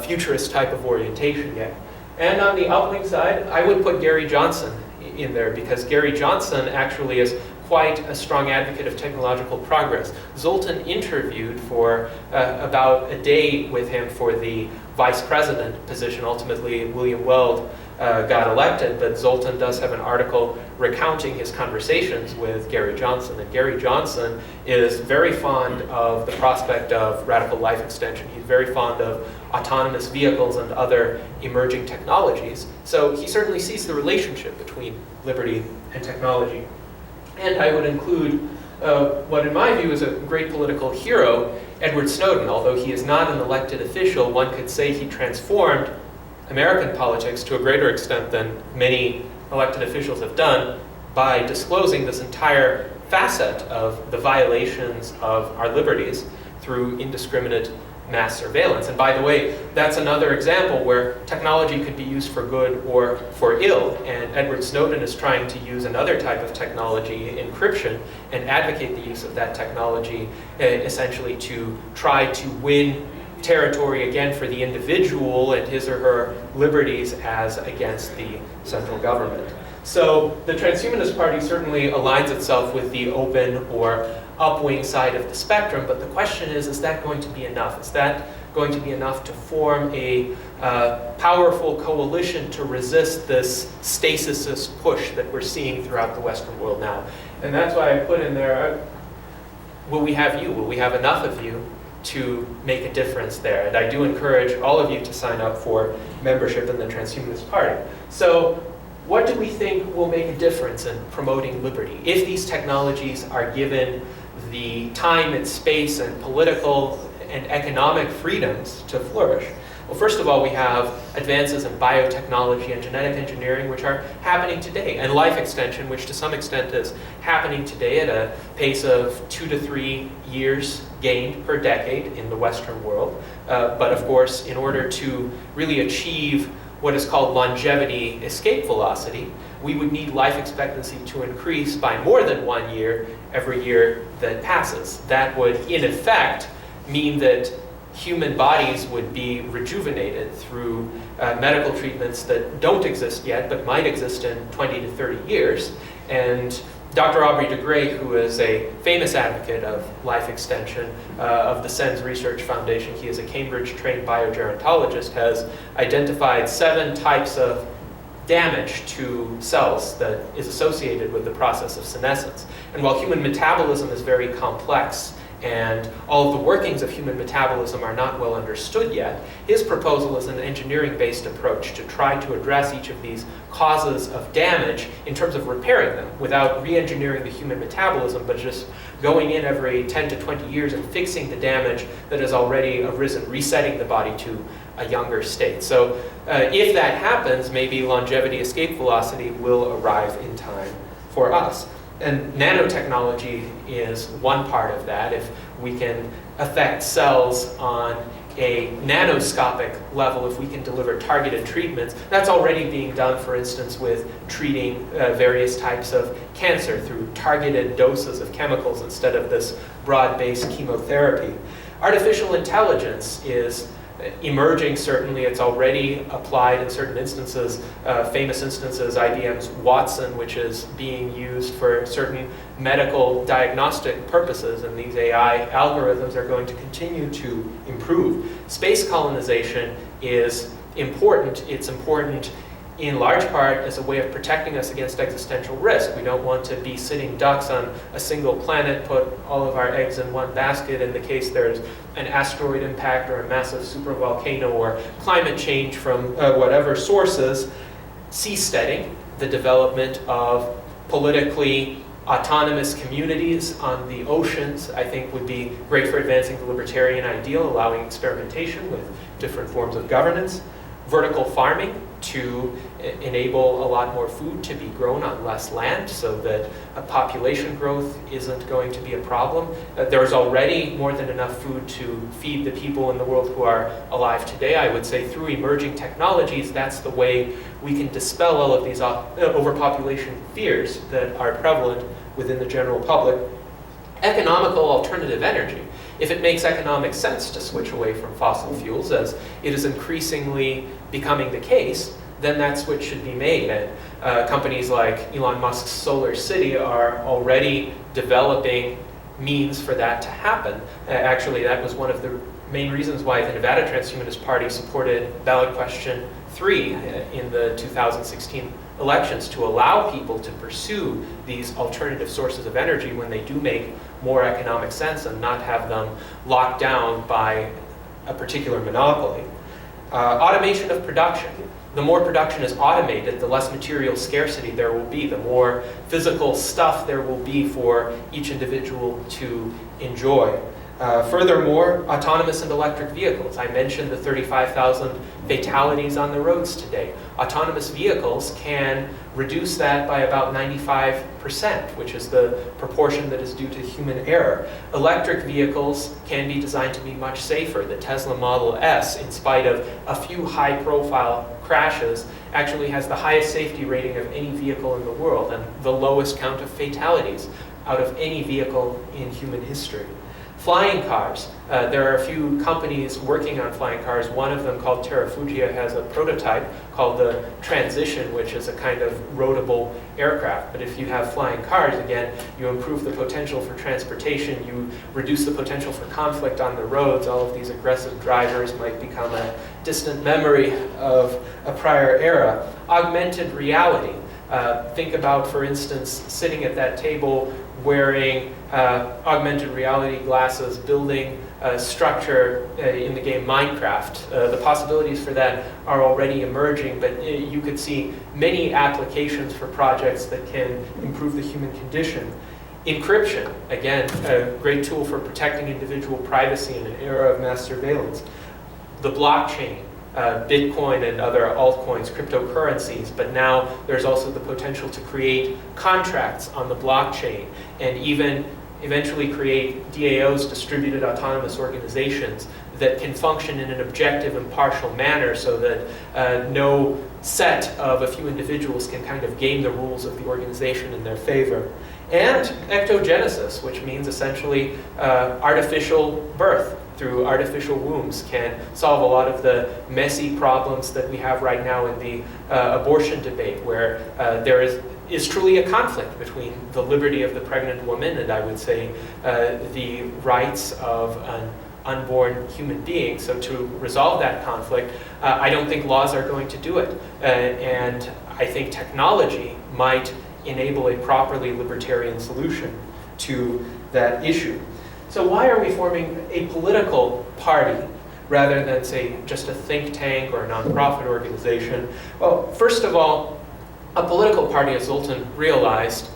A: futurist type of orientation yet. And on the upwing side, I would put Gary Johnson in there, because Gary Johnson actually is quite a strong advocate of technological progress. Zoltan interviewed for about a day with him for the vice president position. Ultimately, William Weld got elected, but Zoltan does have an article recounting his conversations with Gary Johnson. And Gary Johnson is very fond of the prospect of radical life extension. He's very fond of autonomous vehicles and other emerging technologies. So he certainly sees the relationship between liberty and technology. And I would include what in my view is a great political hero, Edward Snowden. Although he is not an elected official, one could say he transformed American politics to a greater extent than many elected officials have done by disclosing this entire facet of the violations of our liberties through indiscriminate mass surveillance. And by the way, that's another example where technology could be used for good or for ill. And Edward Snowden is trying to use another type of technology, encryption, and advocate the use of that technology essentially to try to win territory again for the individual and his or her liberties as against the central government. So the Transhumanist Party certainly aligns itself with the open or upwing side of the spectrum, but the question is that going to be enough? Is that going to be enough to form a powerful coalition to resist this stasisist push that we're seeing throughout the Western world now? And that's why I put in there, will we have you? Will we have enough of you to make a difference there? And I do encourage all of you to sign up for membership in the Transhumanist Party. So what do we think will make a difference in promoting liberty if these technologies are given the time and space and political and economic freedoms to flourish? Well, first of all, we have advances in biotechnology and genetic engineering, which are happening today, and life extension, which to some extent is happening today at a pace of 2 to 3 years gained per decade in the Western world. But of course, in order to really achieve what is called longevity escape velocity, we would need life expectancy to increase by more than 1 year every year that passes. That would, in effect, mean that human bodies would be rejuvenated through medical treatments that don't exist yet, but might exist in 20 to 30 years. And Dr. Aubrey de Grey, who is a famous advocate of life extension of the SENS Research Foundation, he is a Cambridge-trained biogerontologist, has identified 7 types of damage to cells that is associated with the process of senescence. And while human metabolism is very complex, and all of the workings of human metabolism are not well understood yet, his proposal is an engineering-based approach to try to address each of these causes of damage in terms of repairing them without re-engineering the human metabolism, but just going in every 10 to 20 years and fixing the damage that has already arisen, resetting the body to a younger state. So if that happens, maybe longevity escape velocity will arrive in time for us. And nanotechnology is one part of that. If we can affect cells on a nanoscopic level, if we can deliver targeted treatments, that's already being done, for instance, with treating various types of cancer through targeted doses of chemicals instead of this broad-based chemotherapy. Artificial intelligence is emerging, certainly. It's already applied in certain instances, famous instances, IBM's Watson, which is being used for certain medical diagnostic purposes, and these AI algorithms are going to continue to improve. Space colonization is important. It's important in large part as a way of protecting us against existential risk. We don't want to be sitting ducks on a single planet, put all of our eggs in one basket in the case there's an asteroid impact or a massive supervolcano or climate change from whatever sources. Seasteading, the development of politically Autonomous communities on the oceans, I think, would be great for advancing the libertarian ideal, allowing experimentation with different forms of governance. Vertical farming to enable a lot more food to be grown on less land so that population growth isn't going to be a problem. There's already more than enough food to feed the people in the world who are alive today. I would say through emerging technologies, that's the way we can dispel all of these overpopulation fears that are prevalent within the general public. Economical alternative energy. If it makes economic sense to switch away from fossil fuels, as it is increasingly becoming the case, then that switch should be made. And companies like Elon Musk's Solar City are already developing means for that to happen. Actually, that was one of the main reasons why the Nevada Transhumanist Party supported ballot question 3 in the 2016 elections, to allow people to pursue these alternative sources of energy when they do make more economic sense and not have them locked down by a particular monopoly. Automation of production. The more production is automated, the less material scarcity there will be, the more physical stuff there will be for each individual to enjoy. Furthermore, autonomous and electric vehicles. I mentioned the 35,000 fatalities on the roads today. Autonomous vehicles can reduce that by about 95%, which is the proportion that is due to human error. Electric vehicles can be designed to be much safer. The Tesla Model S, in spite of a few high-profile crashes, actually has the highest safety rating of any vehicle in the world and the lowest count of fatalities out of any vehicle in human history. Flying cars. There are a few companies working on flying cars. One of them, called Terrafugia, has a prototype called the Transition, which is a kind of roadable aircraft. But if you have flying cars, again, you improve the potential for transportation, you reduce the potential for conflict on the roads. All of these aggressive drivers might become a distant memory of a prior era. Augmented reality. Think about, for instance, sitting at that table wearing augmented reality glasses, building a structure in the game Minecraft. The possibilities for that are already emerging, but you could see many applications for projects that can improve the human condition. Encryption, again, a great tool for protecting individual privacy in an era of mass surveillance. The blockchain. Bitcoin and other altcoins, cryptocurrencies, but now there's also the potential to create contracts on the blockchain and even eventually create DAOs, distributed autonomous organizations, that can function in an objective, impartial manner so that no set of a few individuals can kind of game the rules of the organization in their favor. And ectogenesis, which means essentially artificial birth through artificial wombs, can solve a lot of the messy problems that we have right now in the abortion debate, where there is truly a conflict between the liberty of the pregnant woman and, I would say, the rights of an unborn human being. So to resolve that conflict, I don't think laws are going to do it. And I think technology might enable a properly libertarian solution to that issue. So why are we forming a political party rather than, say, just a think tank or a nonprofit organization? Well, first of all, a political party, as Zoltan realized,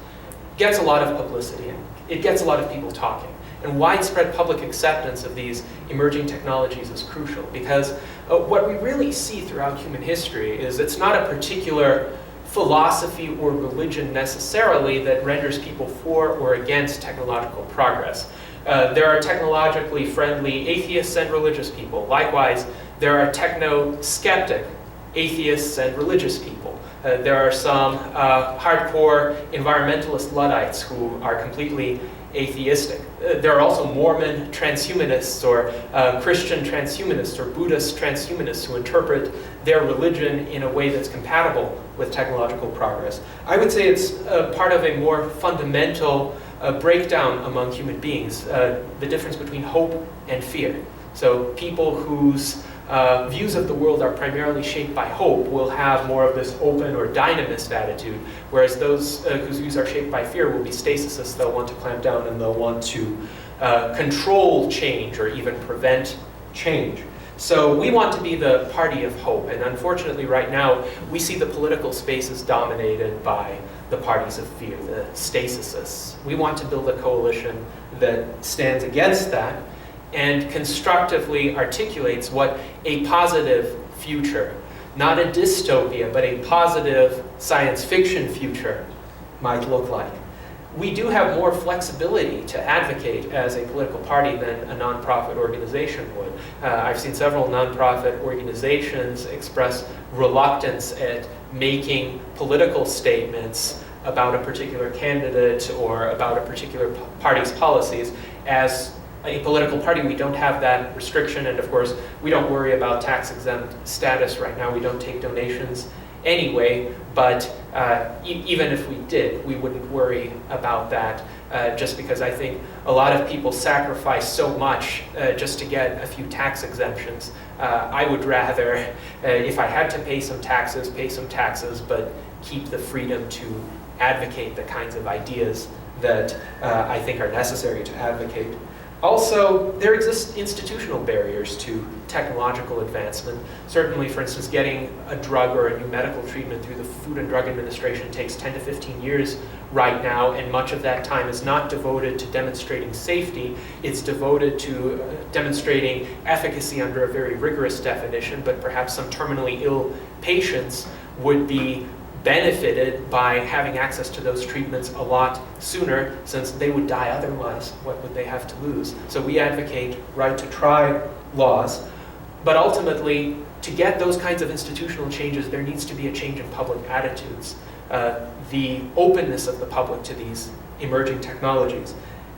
A: gets a lot of publicity and it gets a lot of people talking. And widespread public acceptance of these emerging technologies is crucial, because what we really see throughout human history is it's not a particular philosophy or religion necessarily that renders people for or against technological progress. There are technologically friendly atheists and religious people. Likewise, there are techno-skeptic atheists and religious people. There are some hardcore environmentalist Luddites who are completely atheistic. There are also Mormon transhumanists or Christian transhumanists or Buddhist transhumanists who interpret their religion in a way that's compatible with technological progress. I would say it's part of a more fundamental breakdown among human beings, the difference between hope and fear. So people whose views of the world are primarily shaped by hope will have more of this open or dynamist attitude, whereas those whose views are shaped by fear will be stasicists. They'll want to clamp down and they'll want to control change or even prevent change. So we want to be the party of hope, and unfortunately right now we see the political space is dominated by the parties of fear, the stasicists. We want to build a coalition that stands against that and constructively articulates what a positive future, not a dystopia, but a positive science fiction future might look like. We do have more flexibility to advocate as a political party than a nonprofit organization would. I've seen several nonprofit organizations express reluctance at making political statements about a particular candidate or about a particular party's policies. As a political party, we don't have that restriction, and of course, we don't worry about tax-exempt status right now. We don't take donations anyway, but even if we did, we wouldn't worry about that just because I think a lot of people sacrifice so much just to get a few tax exemptions. I would rather, if I had to pay some taxes, but keep the freedom to advocate the kinds of ideas that I think are necessary to advocate. Also, there exist institutional barriers to technological advancement. Certainly, for instance, getting a drug or a new medical treatment through the Food and Drug Administration takes 10 to 15 years right now, and much of that time is not devoted to demonstrating safety. It's devoted to demonstrating efficacy under a very rigorous definition, but perhaps some terminally ill patients would be benefited by having access to those treatments a lot sooner, since they would die otherwise. What would they have to lose? So we advocate right to try laws, but ultimately, to get those kinds of institutional changes, there needs to be a change in public attitudes, the openness of the public to these emerging technologies.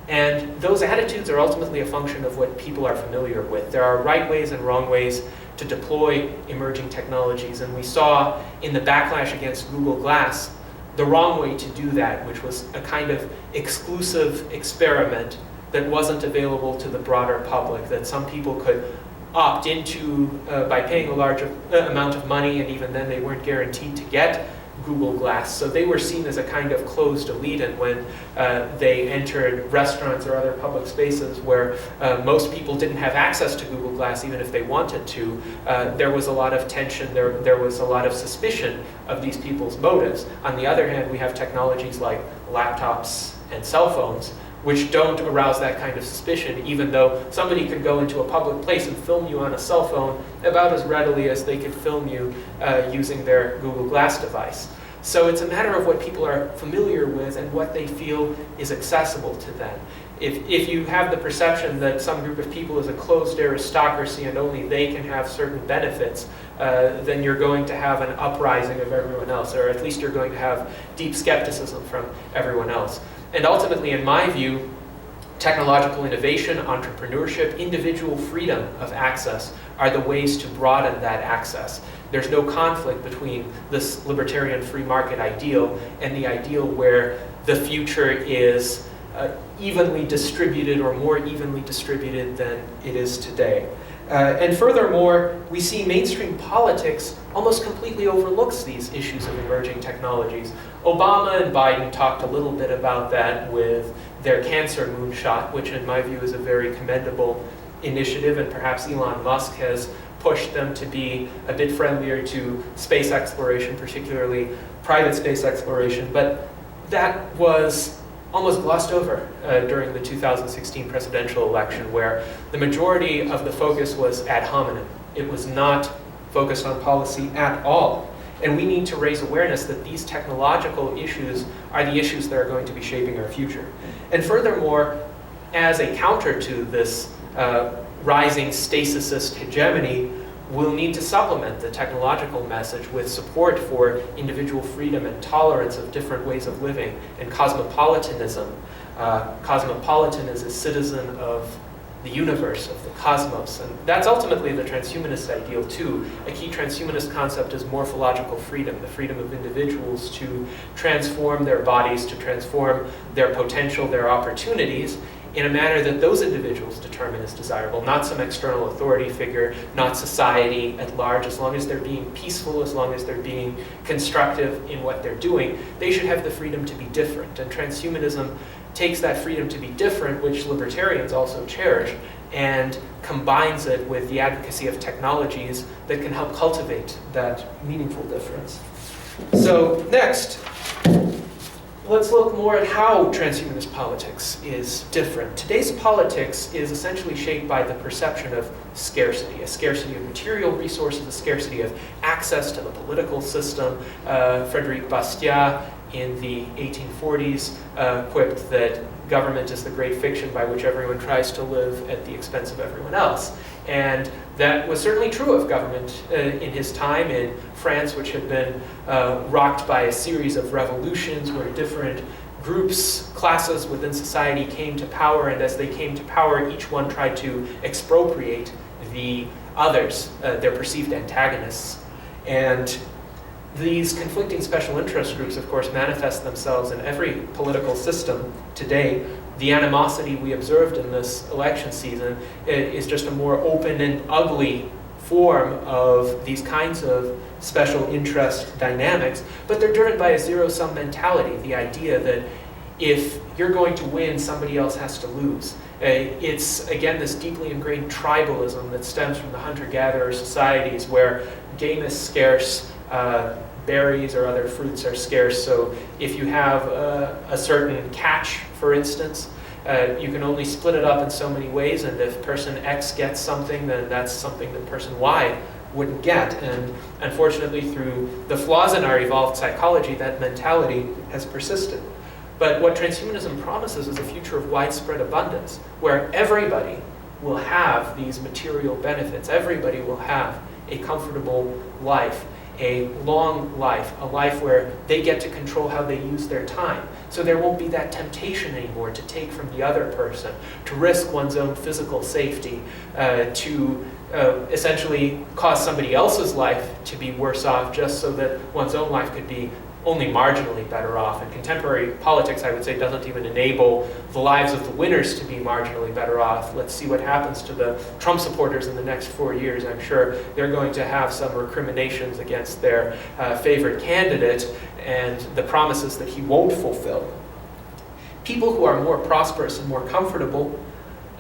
A: And those attitudes are ultimately a function of what people are familiar with. There are right ways and wrong ways to deploy emerging technologies, and we saw in the backlash against Google Glass the wrong way to do that, which was a kind of exclusive experiment that wasn't available to the broader public, that some people could opt into by paying a large amount of money, and even then they weren't guaranteed to get Google Glass. So they were seen as a kind of closed elite, and when they entered restaurants or other public spaces where most people didn't have access to Google Glass, even if they wanted to, there was a lot of tension, there was a lot of suspicion of these people's motives. On the other hand, we have technologies like laptops and cell phones, which don't arouse that kind of suspicion, even though somebody could go into a public place and film you on a cell phone about as readily as they could film you using their Google Glass device. So it's a matter of what people are familiar with and what they feel is accessible to them. If you have the perception that some group of people is a closed aristocracy and only they can have certain benefits, then you're going to have an uprising of everyone else, or at least you're going to have deep skepticism from everyone else. And ultimately, in my view, technological innovation, entrepreneurship, individual freedom of access are the ways to broaden that access. There's no conflict between this libertarian free market ideal and the ideal where the future is evenly distributed or more evenly distributed than it is today. And furthermore, we see mainstream politics almost completely overlooks these issues of emerging technologies. Obama and Biden talked a little bit about that with their cancer moonshot, which in my view is a very commendable initiative, and perhaps Elon Musk has pushed them to be a bit friendlier to space exploration, particularly private space exploration. But that was almost glossed over during the 2016 presidential election, where the majority of the focus was ad hominem. It was not focused on policy at all. And we need to raise awareness that these technological issues are the issues that are going to be shaping our future. And furthermore, as a counter to this rising stasicist hegemony, we'll need to supplement the technological message with support for individual freedom and tolerance of different ways of living and cosmopolitanism. Cosmopolitan is a citizen of the universe, of the cosmos, and that's ultimately the transhumanist ideal too. A key transhumanist concept is morphological freedom, the freedom of individuals to transform their bodies, to transform their potential, their opportunities, in a manner that those individuals determine is desirable, not some external authority figure, not society at large. As long as they're being peaceful, as long as they're being constructive in what they're doing, they should have the freedom to be different. And transhumanism takes that freedom to be different, which libertarians also cherish, and combines it with the advocacy of technologies that can help cultivate that meaningful difference. So next, let's look more at how transhumanist politics is different. Today's politics is essentially shaped by the perception of scarcity, a scarcity of material resources, a scarcity of access to the political system. Frédéric Bastiat in the 1840s quipped that government is the great fiction by which everyone tries to live at the expense of everyone else. And that was certainly true of government in his time in France, which had been rocked by a series of revolutions where different groups, classes within society came to power, and as they came to power, each one tried to expropriate the others, their perceived antagonists. And these conflicting special interest groups, of course, manifest themselves in every political system today. The animosity we observed in this election season is just a more open and ugly form of these kinds of special interest dynamics, but they're driven by a zero-sum mentality, the idea that if you're going to win, somebody else has to lose. It's, again, this deeply ingrained tribalism that stems from the hunter-gatherer societies where game is scarce, berries or other fruits are scarce, so if you have a certain catch, for instance, you can only split it up in so many ways, and if person X gets something, then that's something that person Y wouldn't get. And unfortunately, through the flaws in our evolved psychology, that mentality has persisted. But what transhumanism promises is a future of widespread abundance, where everybody will have these material benefits. Everybody will have a comfortable life, a long life, a life where they get to control how they use their time. So there won't be that temptation anymore to take from the other person, to risk one's own physical safety, to essentially cause somebody else's life to be worse off just so that one's own life could be only marginally better off. And contemporary politics, I would say, doesn't even enable the lives of the winners to be marginally better off. Let's see what happens to the Trump supporters in the next 4 years. I'm sure they're going to have some recriminations against their favorite candidate and the promises that he won't fulfill. People who are more prosperous and more comfortable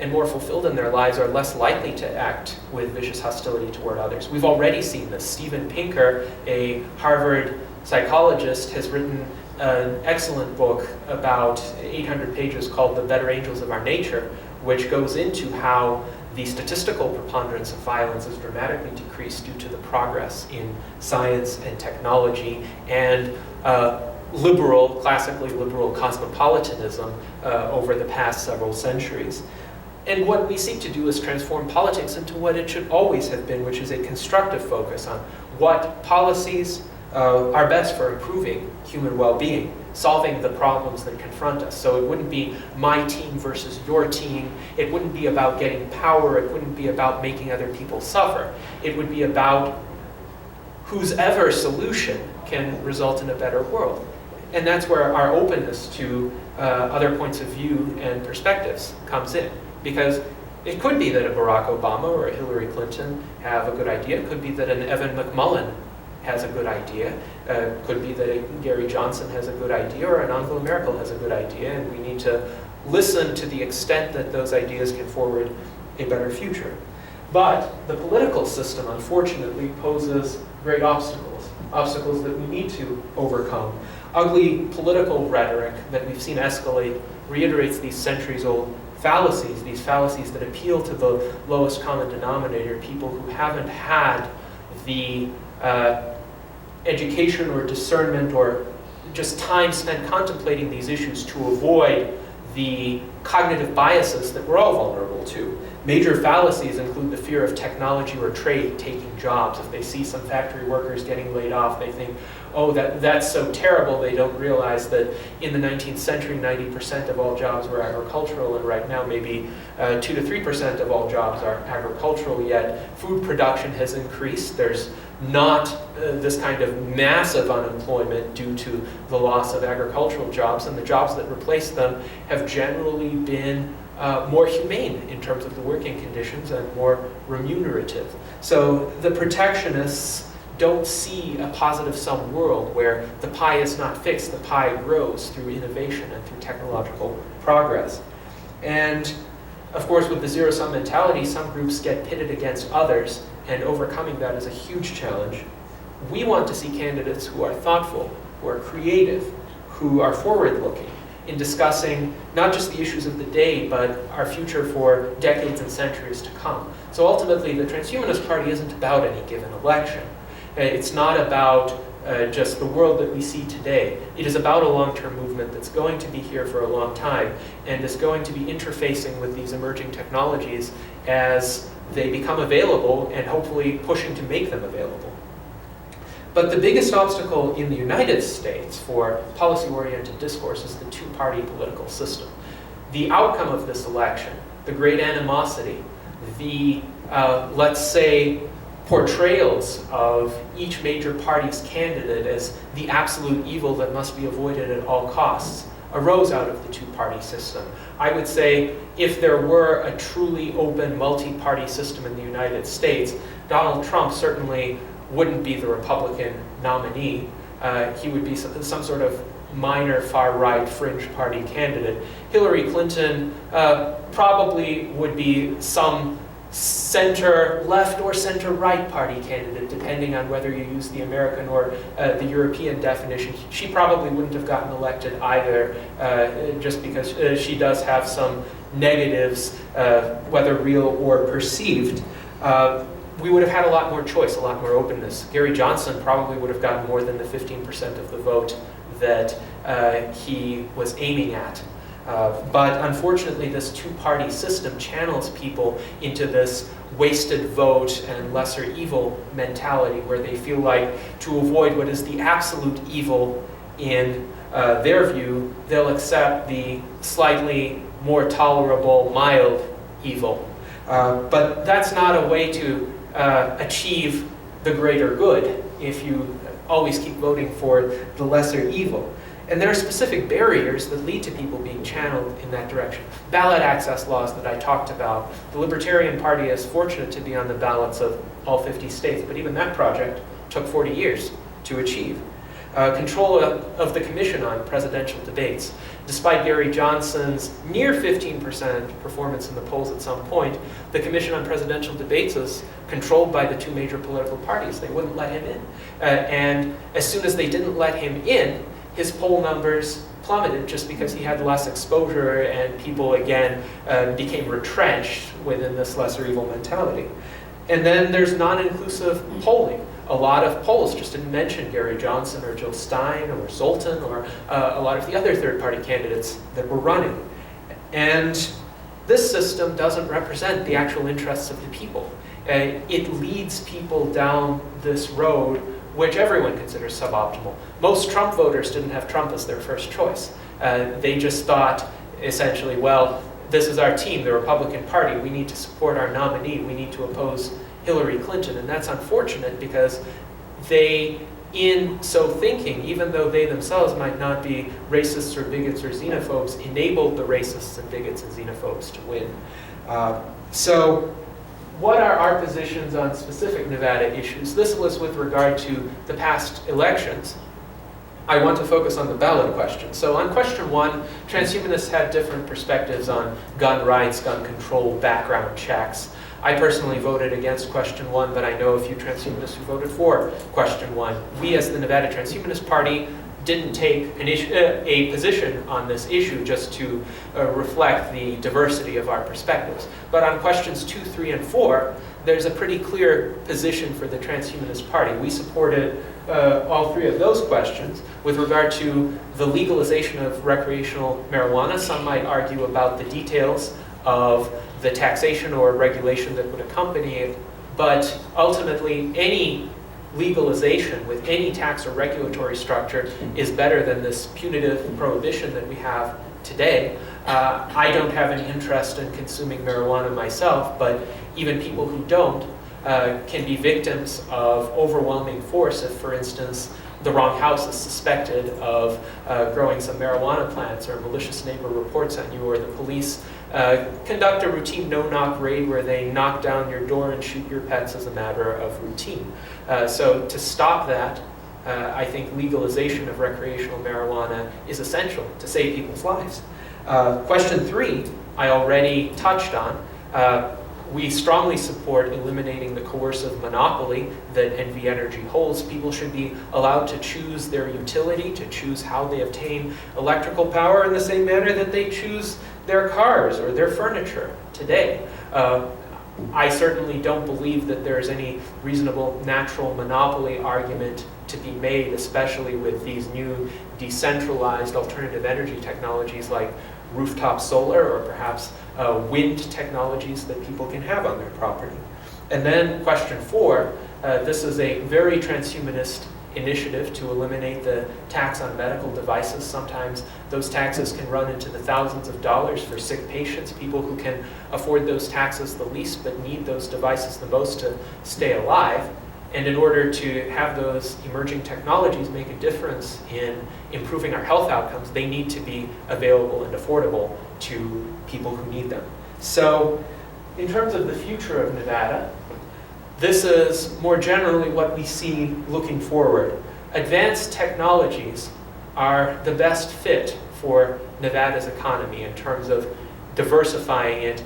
A: and more fulfilled in their lives are less likely to act with vicious hostility toward others. We've already seen this. Steven Pinker, a Harvard psychologist, has written an excellent book about 800 pages called The Better Angels of Our Nature, which goes into how the statistical preponderance of violence is dramatically decreased due to the progress in science and technology and classically liberal cosmopolitanism over the past several centuries. And what we seek to do is transform politics into what it should always have been, which is a constructive focus on what policies are best for improving human well-being, solving the problems that confront us. So it wouldn't be my team versus your team. It wouldn't be about getting power. It wouldn't be about making other people suffer. It would be about whose ever solution can result in a better world. And that's where our openness to other points of view and perspectives comes in. Because it could be that a Barack Obama or a Hillary Clinton have a good idea. It could be that an Evan McMullen has a good idea. Could be that a Gary Johnson has a good idea, or an Angela Merkel has a good idea, and we need to listen to the extent that those ideas can forward a better future. But the political system, unfortunately, poses great obstacles that we need to overcome. Ugly political rhetoric that we've seen escalate reiterates these centuries-old fallacies, these fallacies that appeal to the lowest common denominator, people who haven't had the education or discernment or just time spent contemplating these issues to avoid the cognitive biases that we're all vulnerable to. Major fallacies include the fear of technology or trade taking jobs. If they see some factory workers getting laid off, they think, oh, that's so terrible. They don't realize that in the 19th century, 90% of all jobs were agricultural, and right now maybe 2 to 3% of all jobs are agricultural, yet food production has increased. There's not this kind of massive unemployment due to the loss of agricultural jobs, and the jobs that replace them have generally been more humane in terms of the working conditions and more remunerative. So the protectionists don't see a positive-sum world where the pie is not fixed, the pie grows through innovation and through technological progress. And Of course, with the zero-sum mentality, some groups get pitted against others, and overcoming that is a huge challenge. We want to see candidates who are thoughtful, who are creative, who are forward-looking in discussing not just the issues of the day, but our future for decades and centuries to come. So ultimately, the Transhumanist Party isn't about any given election. It's not about just the world that we see today. It is about a long-term movement that's going to be here for a long time and is going to be interfacing with these emerging technologies as they become available and hopefully pushing to make them available. But the biggest obstacle in the United States for policy-oriented discourse is the two-party political system. The outcome of this election, the great animosity, the, let's say, portrayals of each major party's candidate as the absolute evil that must be avoided at all costs arose out of the two-party system. I would say if there were a truly open multi-party system in the United States, Donald Trump certainly wouldn't be the Republican nominee. He would be some sort of minor far-right fringe party candidate. Hillary Clinton probably would be some center-left or center-right party candidate, depending on whether you use the American or the European definition. She probably wouldn't have gotten elected either, just because she does have some negatives, whether real or perceived. We would have had a lot more choice, a lot more openness. Gary Johnson probably would have gotten more than the 15% of the vote that he was aiming at. But unfortunately, this two-party system channels people into this wasted vote and lesser evil mentality where they feel like to avoid what is the absolute evil in their view, they'll accept the slightly more tolerable, mild evil. But that's not a way to achieve the greater good if you always keep voting for the lesser evil. And there are specific barriers that lead to people being channeled in that direction. Ballot access laws that I talked about. The Libertarian Party is fortunate to be on the ballots of all 50 states, but even that project took 40 years to achieve. Control of the Commission on Presidential Debates. Despite Gary Johnson's near 15% performance in the polls at some point, the Commission on Presidential Debates is controlled by the two major political parties. They wouldn't let him in. And as soon as they didn't let him in, his poll numbers plummeted just because he had less exposure and people, again, became retrenched within this lesser evil mentality. And then there's non-inclusive polling. A lot of polls just didn't mention Gary Johnson or Jill Stein or Zoltan or a lot of the other third-party candidates that were running. And this system doesn't represent the actual interests of the people. It leads people down this road which everyone considers suboptimal. Most Trump voters didn't have Trump as their first choice. They just thought, essentially, well, this is our team, the Republican Party. We need to support our nominee. We need to oppose Hillary Clinton. And that's unfortunate because they, in so thinking, even though they themselves might not be racists or bigots or xenophobes, enabled the racists and bigots and xenophobes to win. So what are our positions on specific Nevada issues? This was with regard to the past elections. I want to focus on the ballot question. So on question one, transhumanists had different perspectives on gun rights, gun control, background checks. I personally voted against question one, but I know a few transhumanists who voted for question one. We as the Nevada Transhumanist Party didn't take a position on this issue just to reflect the diversity of our perspectives. But on questions 2, 3, and 4, there's a pretty clear position for the Transhumanist Party. We supported all three of those questions. With regard to the legalization of recreational marijuana, some might argue about the details of the taxation or regulation that would accompany it, but ultimately any legalization with any tax or regulatory structure is better than this punitive prohibition that we have today. I don't have any interest in consuming marijuana myself, but even people who don't can be victims of overwhelming force if, for instance, the wrong house is suspected of growing some marijuana plants, or a malicious neighbor reports on you, or the police conduct a routine no-knock raid where they knock down your door and shoot your pets as a matter of routine. So to stop that, I think legalization of recreational marijuana is essential to save people's lives. Question 3, I already touched on. We strongly support eliminating the coercive monopoly that NV Energy holds. People should be allowed to choose their utility, to choose how they obtain electrical power in the same manner that they choose their cars or their furniture today. I certainly don't believe that there's any reasonable natural monopoly argument to be made, especially with these new decentralized alternative energy technologies like rooftop solar or perhaps wind technologies that people can have on their property. And then question 4, this is a very transhumanist initiative to eliminate the tax on medical devices. Sometimes those taxes can run into the thousands of dollars for sick patients, people who can afford those taxes the least but need those devices the most to stay alive. And in order to have those emerging technologies make a difference in improving our health outcomes, they need to be available and affordable to people who need them. So in terms of the future of Nevada, this is more generally what we see looking forward. Advanced technologies are the best fit for Nevada's economy in terms of diversifying it.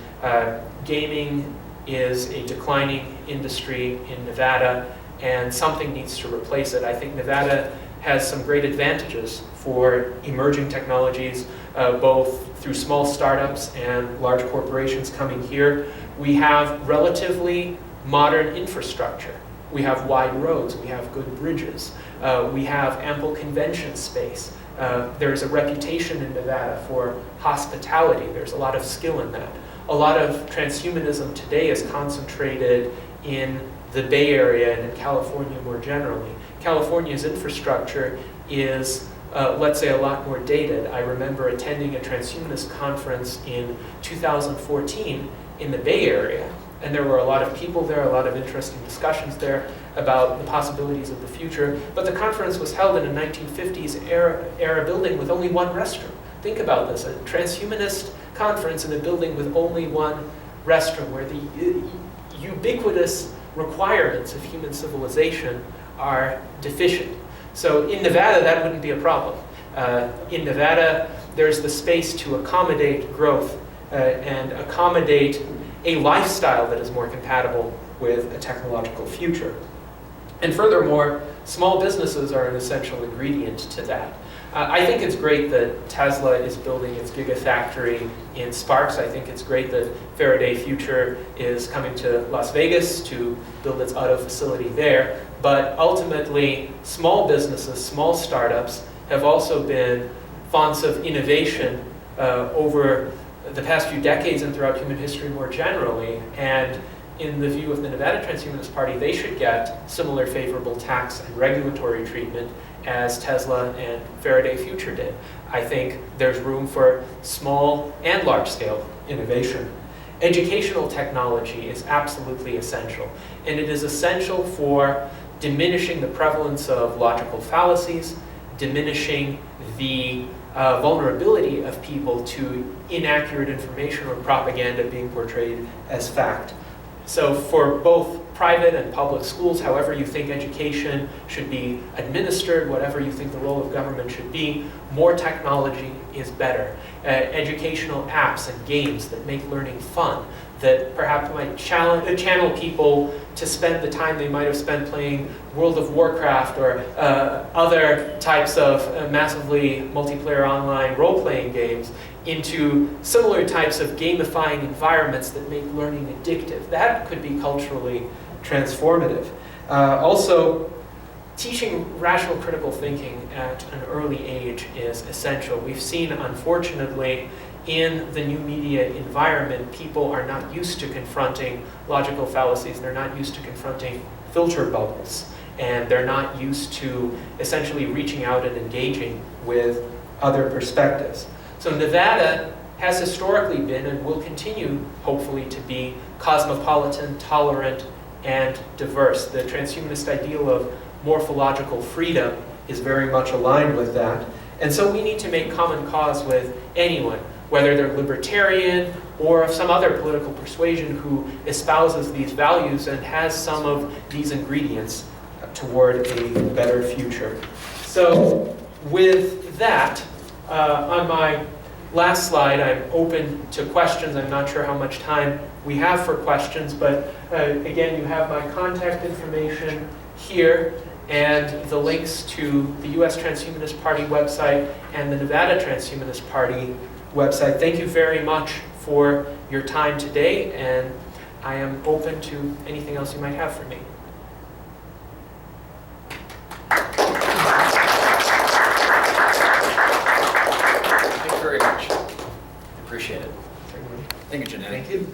A: Gaming is a declining industry in Nevada, and something needs to replace it. I think Nevada has some great advantages for emerging technologies, both through small startups and large corporations coming here. We have relatively modern infrastructure. We have wide roads, we have good bridges, we have ample convention space. There's a reputation in Nevada for hospitality. There's a lot of skill in that. A lot of transhumanism today is concentrated in the Bay Area and in California more generally. California's infrastructure is, let's say, a lot more dated. I remember attending a transhumanist conference in 2014 in the Bay Area, and there were a lot of people there, a lot of interesting discussions there about the possibilities of the future. But the conference was held in a 1950s era building with only one restroom. Think about this, a transhumanist conference in a building with only one restroom, where the ubiquitous requirements of human civilization are deficient. So in Nevada, that wouldn't be a problem. In Nevada, there's the space to accommodate growth and accommodate a lifestyle that is more compatible with a technological future. And furthermore, small businesses are an essential ingredient to that. I think it's great that Tesla is building its gigafactory in Sparks. I think it's great that Faraday Future is coming to Las Vegas to build its auto facility there. But ultimately, small businesses, small startups, have also been fonts of innovation over the past few decades and throughout human history more generally. And in the view of the Nevada Transhumanist Party, they should get similar favorable tax and regulatory treatment as Tesla and Faraday Future did. I think there's room for small and large-scale innovation. Educational technology is absolutely essential, and it is essential for diminishing the prevalence of logical fallacies, diminishing the vulnerability of people to inaccurate information or propaganda being portrayed as fact. So for both private and public schools, however you think education should be administered, whatever you think the role of government should be, more technology is better. Educational apps and games that make learning fun, that perhaps might channel people to spend the time they might have spent playing World of Warcraft or other types of massively multiplayer online role-playing games into similar types of gamifying environments that make learning addictive. That could be culturally transformative. Also, teaching rational critical thinking at an early age is essential. We've seen, unfortunately, in the new media environment, people are not used to confronting logical fallacies. They're not used to confronting filter bubbles. And they're not used to essentially reaching out and engaging with other perspectives. So Nevada has historically been and will continue, hopefully, to be cosmopolitan, tolerant, and diverse. The transhumanist ideal of morphological freedom is very much aligned with that. And so we need to make common cause with anyone, whether they're libertarian or of some other political persuasion who espouses these values and has some of these ingredients toward a better future. So with that, on my last slide, I'm open to questions. I'm not sure how much time we have for questions, but again, you have my contact information here and the links to the US Transhumanist Party website and the Nevada Transhumanist Party website. Thank you very much for your time today, and I am open to anything else you might have for me.
B: Thank you very much. Appreciate it.
A: Certainly.
B: Thank you, Gennady.
A: Thank you.